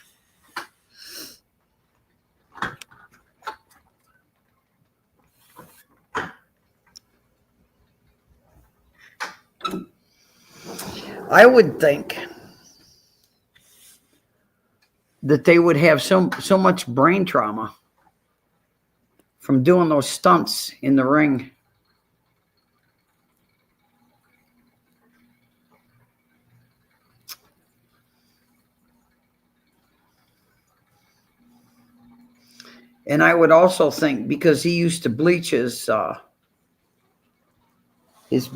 I would think that they would have so much brain trauma from doing those stunts in the ring. And I would also think, because he used to bleach his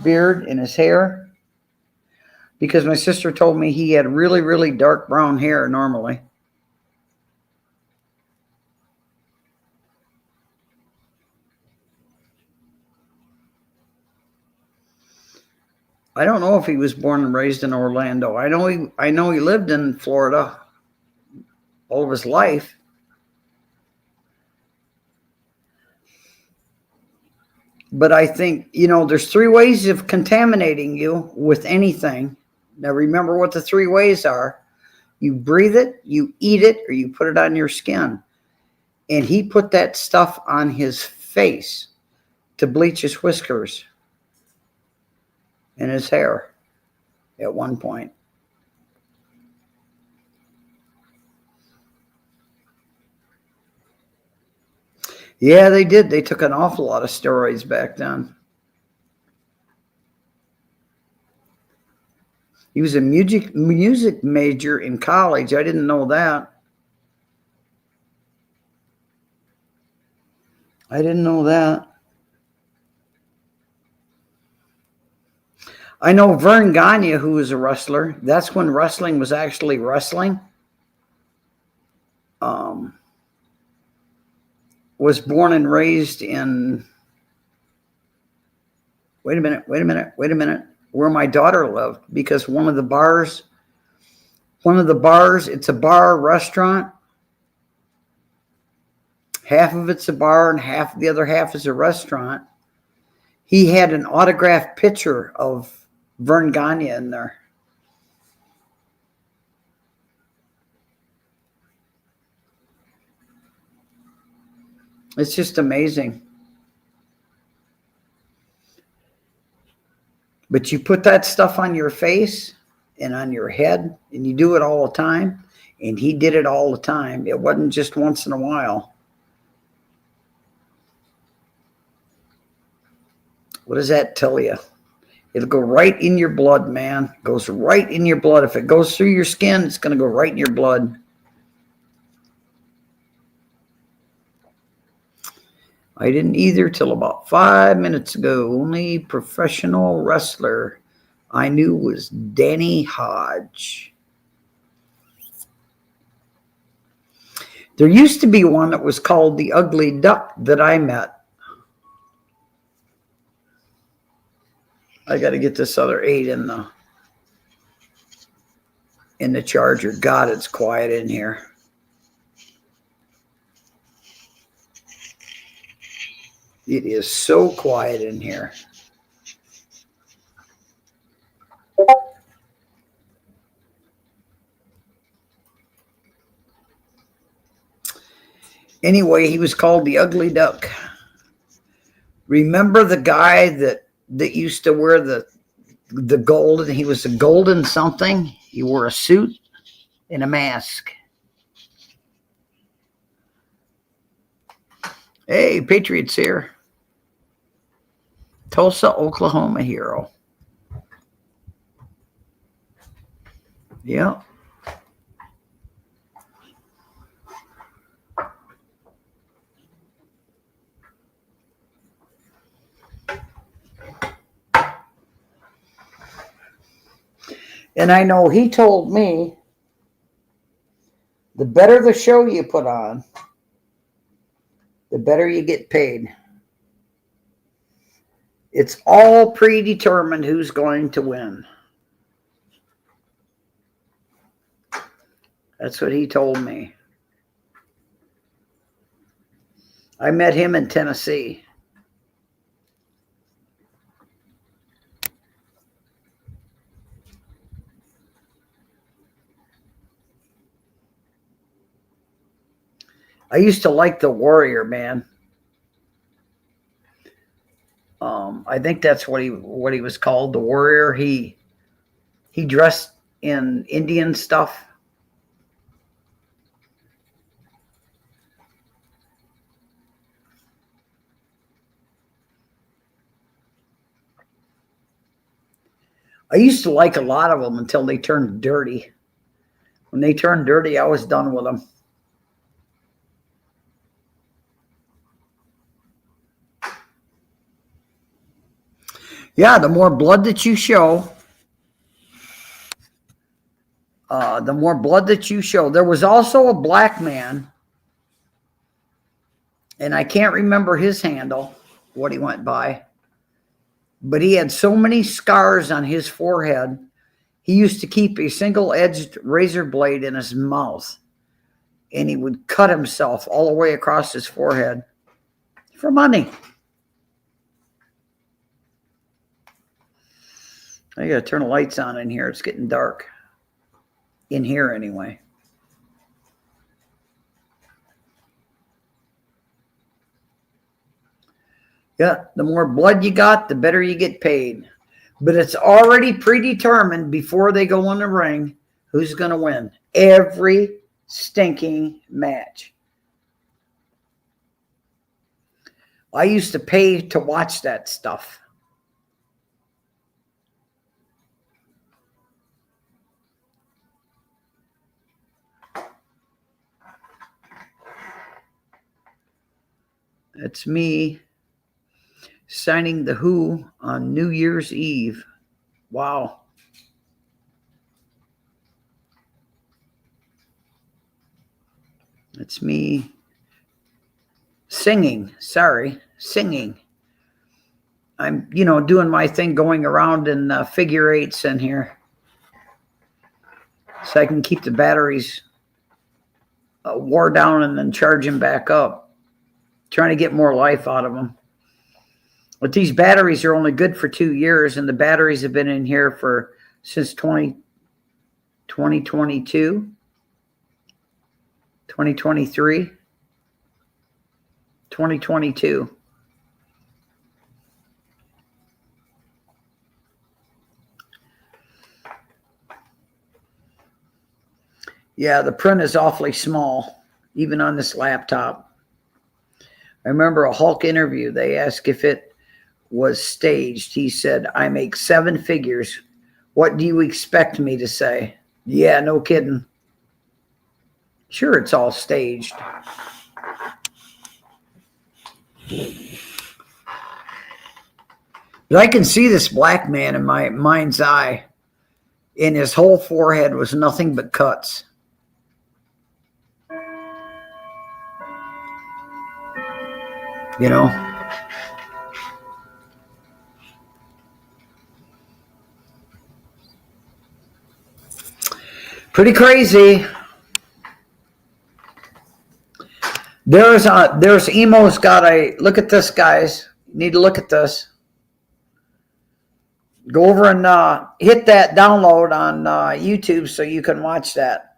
beard and his hair, because my sister told me he had really, really dark brown hair normally. I don't know if he was born and raised in Orlando. I know he lived in Florida all of his life. But I think, there's 3 ways of contaminating you with anything. Now remember what the 3 ways are. You breathe it, you eat it, or you put it on your skin. And he put that stuff on his face to bleach his whiskers and his hair at one point. Yeah, they did. They took an awful lot of steroids back then. He was a music major in college. I didn't know that. I didn't know that. I know Vern Gagne, who was a wrestler. That's when wrestling was actually wrestling. Was born and raised in, wait a minute, where my daughter lived, because one of the bars, it's a bar restaurant. Half of it's a bar and the other half is a restaurant. He had an autographed picture of Vern Gagne in there. It's just amazing. But you put that stuff on your face and on your head, and you do it all the time. And he did it all the time. It wasn't just once in a while. What does that tell you? It'll go right in your blood, man. It goes right in your blood. If it goes through your skin, it's going to go right in your blood. I didn't either till about 5 minutes ago. Only professional wrestler I knew was Danny Hodge. There used to be one that was called the Ugly Duck that I met. I got to get this other 8 in the charger. God, it's quiet in here. It is so quiet in here. Anyway, he was called the Ugly Duck. Remember the guy that used to wear the gold, and he was a golden something? He wore a suit and a mask. Hey, Patriots here. Tulsa, Oklahoma hero. Yeah. And I know he told me the better the show you put on, the better you get paid. It's all predetermined who's going to win. That's what he told me. I met him in Tennessee. I used to like the Warrior, man. I think that's what he was called, the Warrior. He dressed in Indian stuff. I used to like a lot of them until they turned dirty. When they turned dirty, I was done with them. Yeah, the more blood that you show, the more blood that you show. There was also a black man, and I can't remember his handle, what he went by, but he had so many scars on his forehead. He used to keep a single-edged razor blade in his mouth, and he would cut himself all the way across his forehead for money. I got to turn the lights on in here. It's getting dark. In here, anyway. Yeah, the more blood you got, the better you get paid. But it's already predetermined before they go in the ring who's going to win. Every stinking match. I used to pay to watch that stuff. It's me signing the Who on New Year's Eve. Wow. It's me singing. Sorry, singing. I'm, doing my thing, going around in figure eights in here, so I can keep the batteries wore down and then charge them back up. Trying to get more life out of them. But these batteries are only good for 2 years, and the batteries have been in here since 2022, 2023, 2022. Yeah, the print is awfully small, even on this laptop. I remember a Hulk interview. They asked if it was staged. He said, "I make 7 figures. What do you expect me to say?" Yeah, no kidding. Sure, it's all staged. But I can see this black man in my mind's eye, and his whole forehead was nothing but cuts. You know? Pretty crazy. There's Emo's got a, look at this, guys. You need to look at this. Go over and hit that download on YouTube so you can watch that.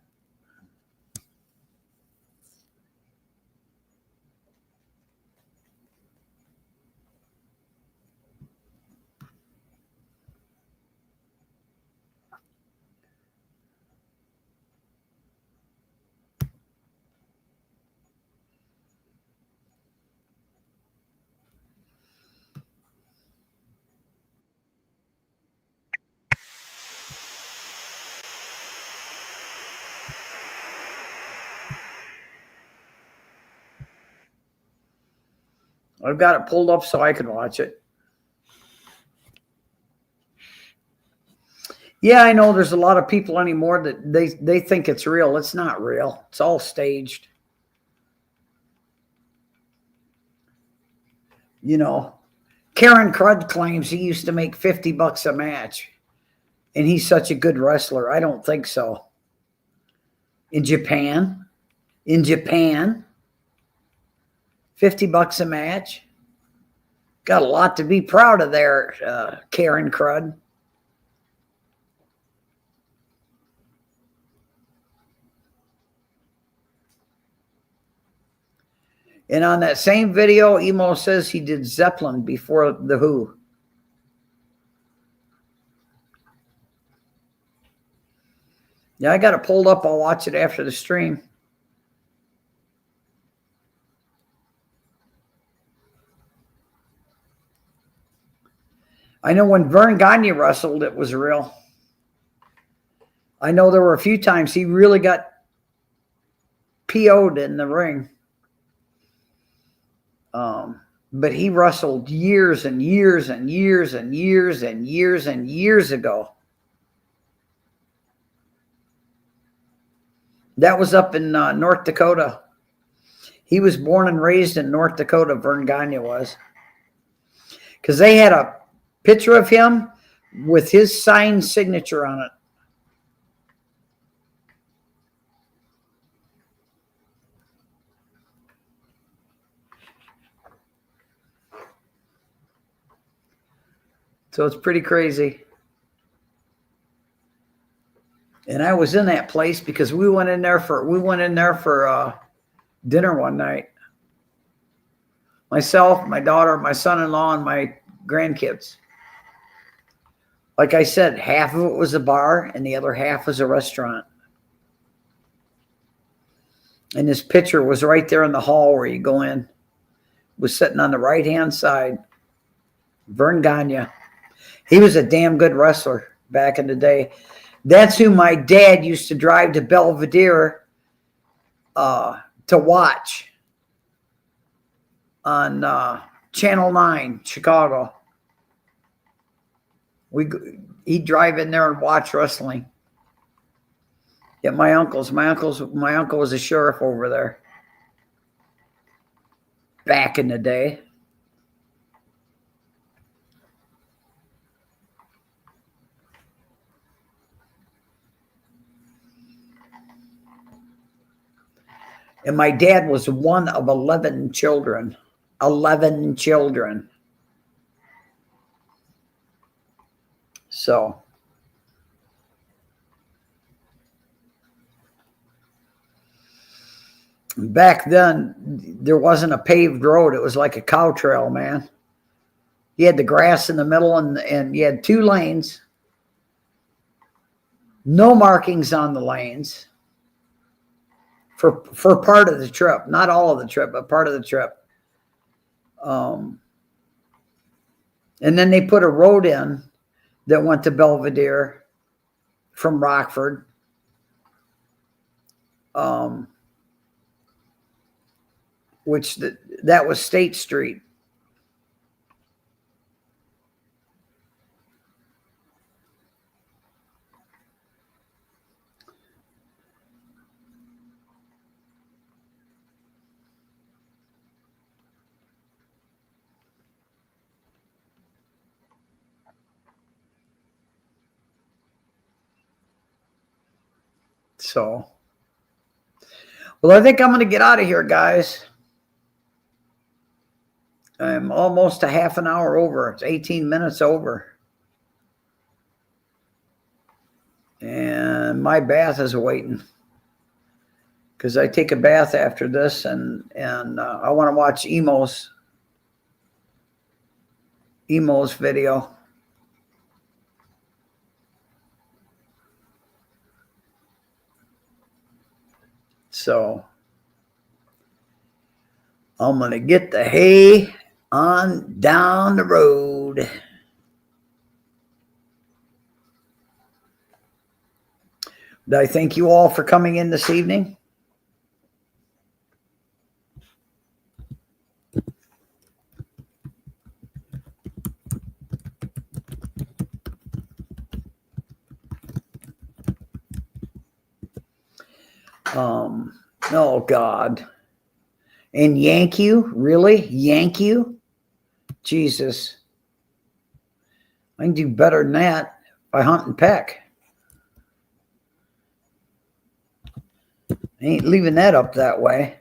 I've got it pulled up so I can watch it. Yeah, I know there's a lot of people anymore that they think it's real. It's not real. It's all staged. You know, Karen Crud claims he used to make $50 a match, and he's such a good wrestler. I don't think so. In Japan, $50 a match. Got a lot to be proud of there, Karen Crud. And on that same video, Emo says he did Zeppelin before the Who. Yeah, I got it pulled up. I'll watch it after the stream. I know when Vern Gagne wrestled, it was real. I know there were a few times he really got PO'd in the ring. But he wrestled years and years and years and years and years and years ago. That was up in North Dakota. He was born and raised in North Dakota, Vern Gagne was. Because they had a picture of him with his signed signature on it. So it's pretty crazy. And I was in that place because we went in there for dinner one night. Myself, my daughter, my son-in-law, and my grandkids. Like I said, half of it was a bar and the other half was a restaurant. And this picture was right there in the hall where you go in. was sitting on the right-hand side. Vern Gagne. He was a damn good wrestler back in the day. That's who my dad used to drive to Belvedere to watch on Channel 9, Chicago. He'd drive in there and watch wrestling. Yeah, my uncle was a sheriff over there back in the day. And my dad was one of 11 children. 11 children. So back then, there wasn't a paved road. It was like a cow trail, man. You had the grass in the middle, and you had 2 lanes. No markings on the lanes for part of the trip. Not all of the trip, but part of the trip. And then they put a road in that went to Belvedere from Rockford. Which that was State Street. So, well, I think I'm going to get out of here, guys. I'm almost a half an hour over. It's 18 minutes over. And my bath is waiting. Because I take a bath after this, and I want to watch Emo's video. So I'm going to get the hay on down the road. I thank you all for coming in this evening. Oh God. And yank you? Really? Yank you? Jesus. I can do better than that by hunt and peck. I ain't leaving that up that way.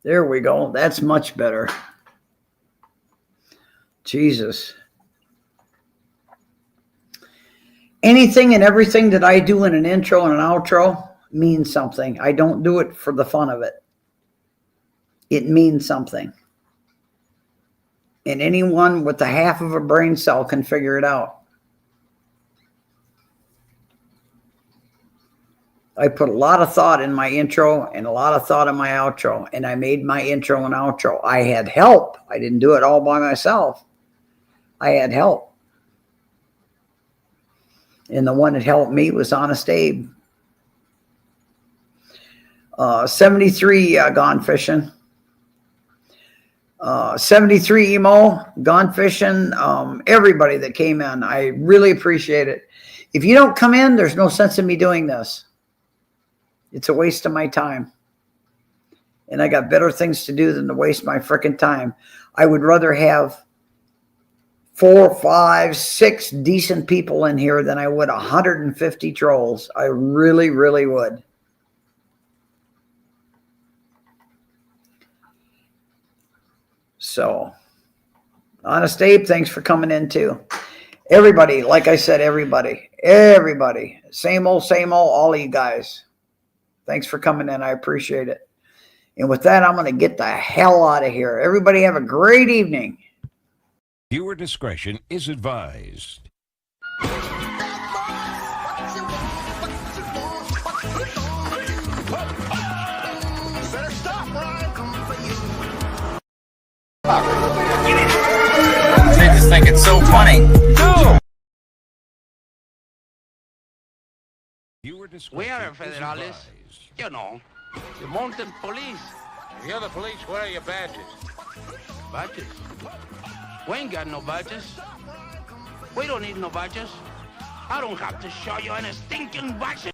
There we go. That's much better. Jesus. Anything and everything that I do in an intro and an outro means something. I don't do it for the fun of it. It means something. And anyone with a half of a brain cell can figure it out. I put a lot of thought in my intro and a lot of thought in my outro, and I made my intro and outro. I had help. I didn't do it all by myself. I had help. And the one that helped me was Honest Abe. 73 gone fishing. 73 Emo, gone fishing. Everybody that came in, I really appreciate it. If you don't come in, there's no sense in me doing this. It's a waste of my time. And I got better things to do than to waste my freaking time. I would rather have 4, 5, 6 decent people in here than I would 150 trolls. I really, really would. So, Honest Abe, thanks for coming in too. Everybody, like I said, everybody, same old, all of you guys. Thanks for coming in. I appreciate it. And with that, I'm going to get the hell out of here. Everybody have a great evening. Viewer discretion is advised. They just think it's so funny. No! We are federales. You know, the mountain police. If you're the police, where are your badges? Badges? We ain't got no badges. We don't need no badges. I don't have to show you any stinking badges.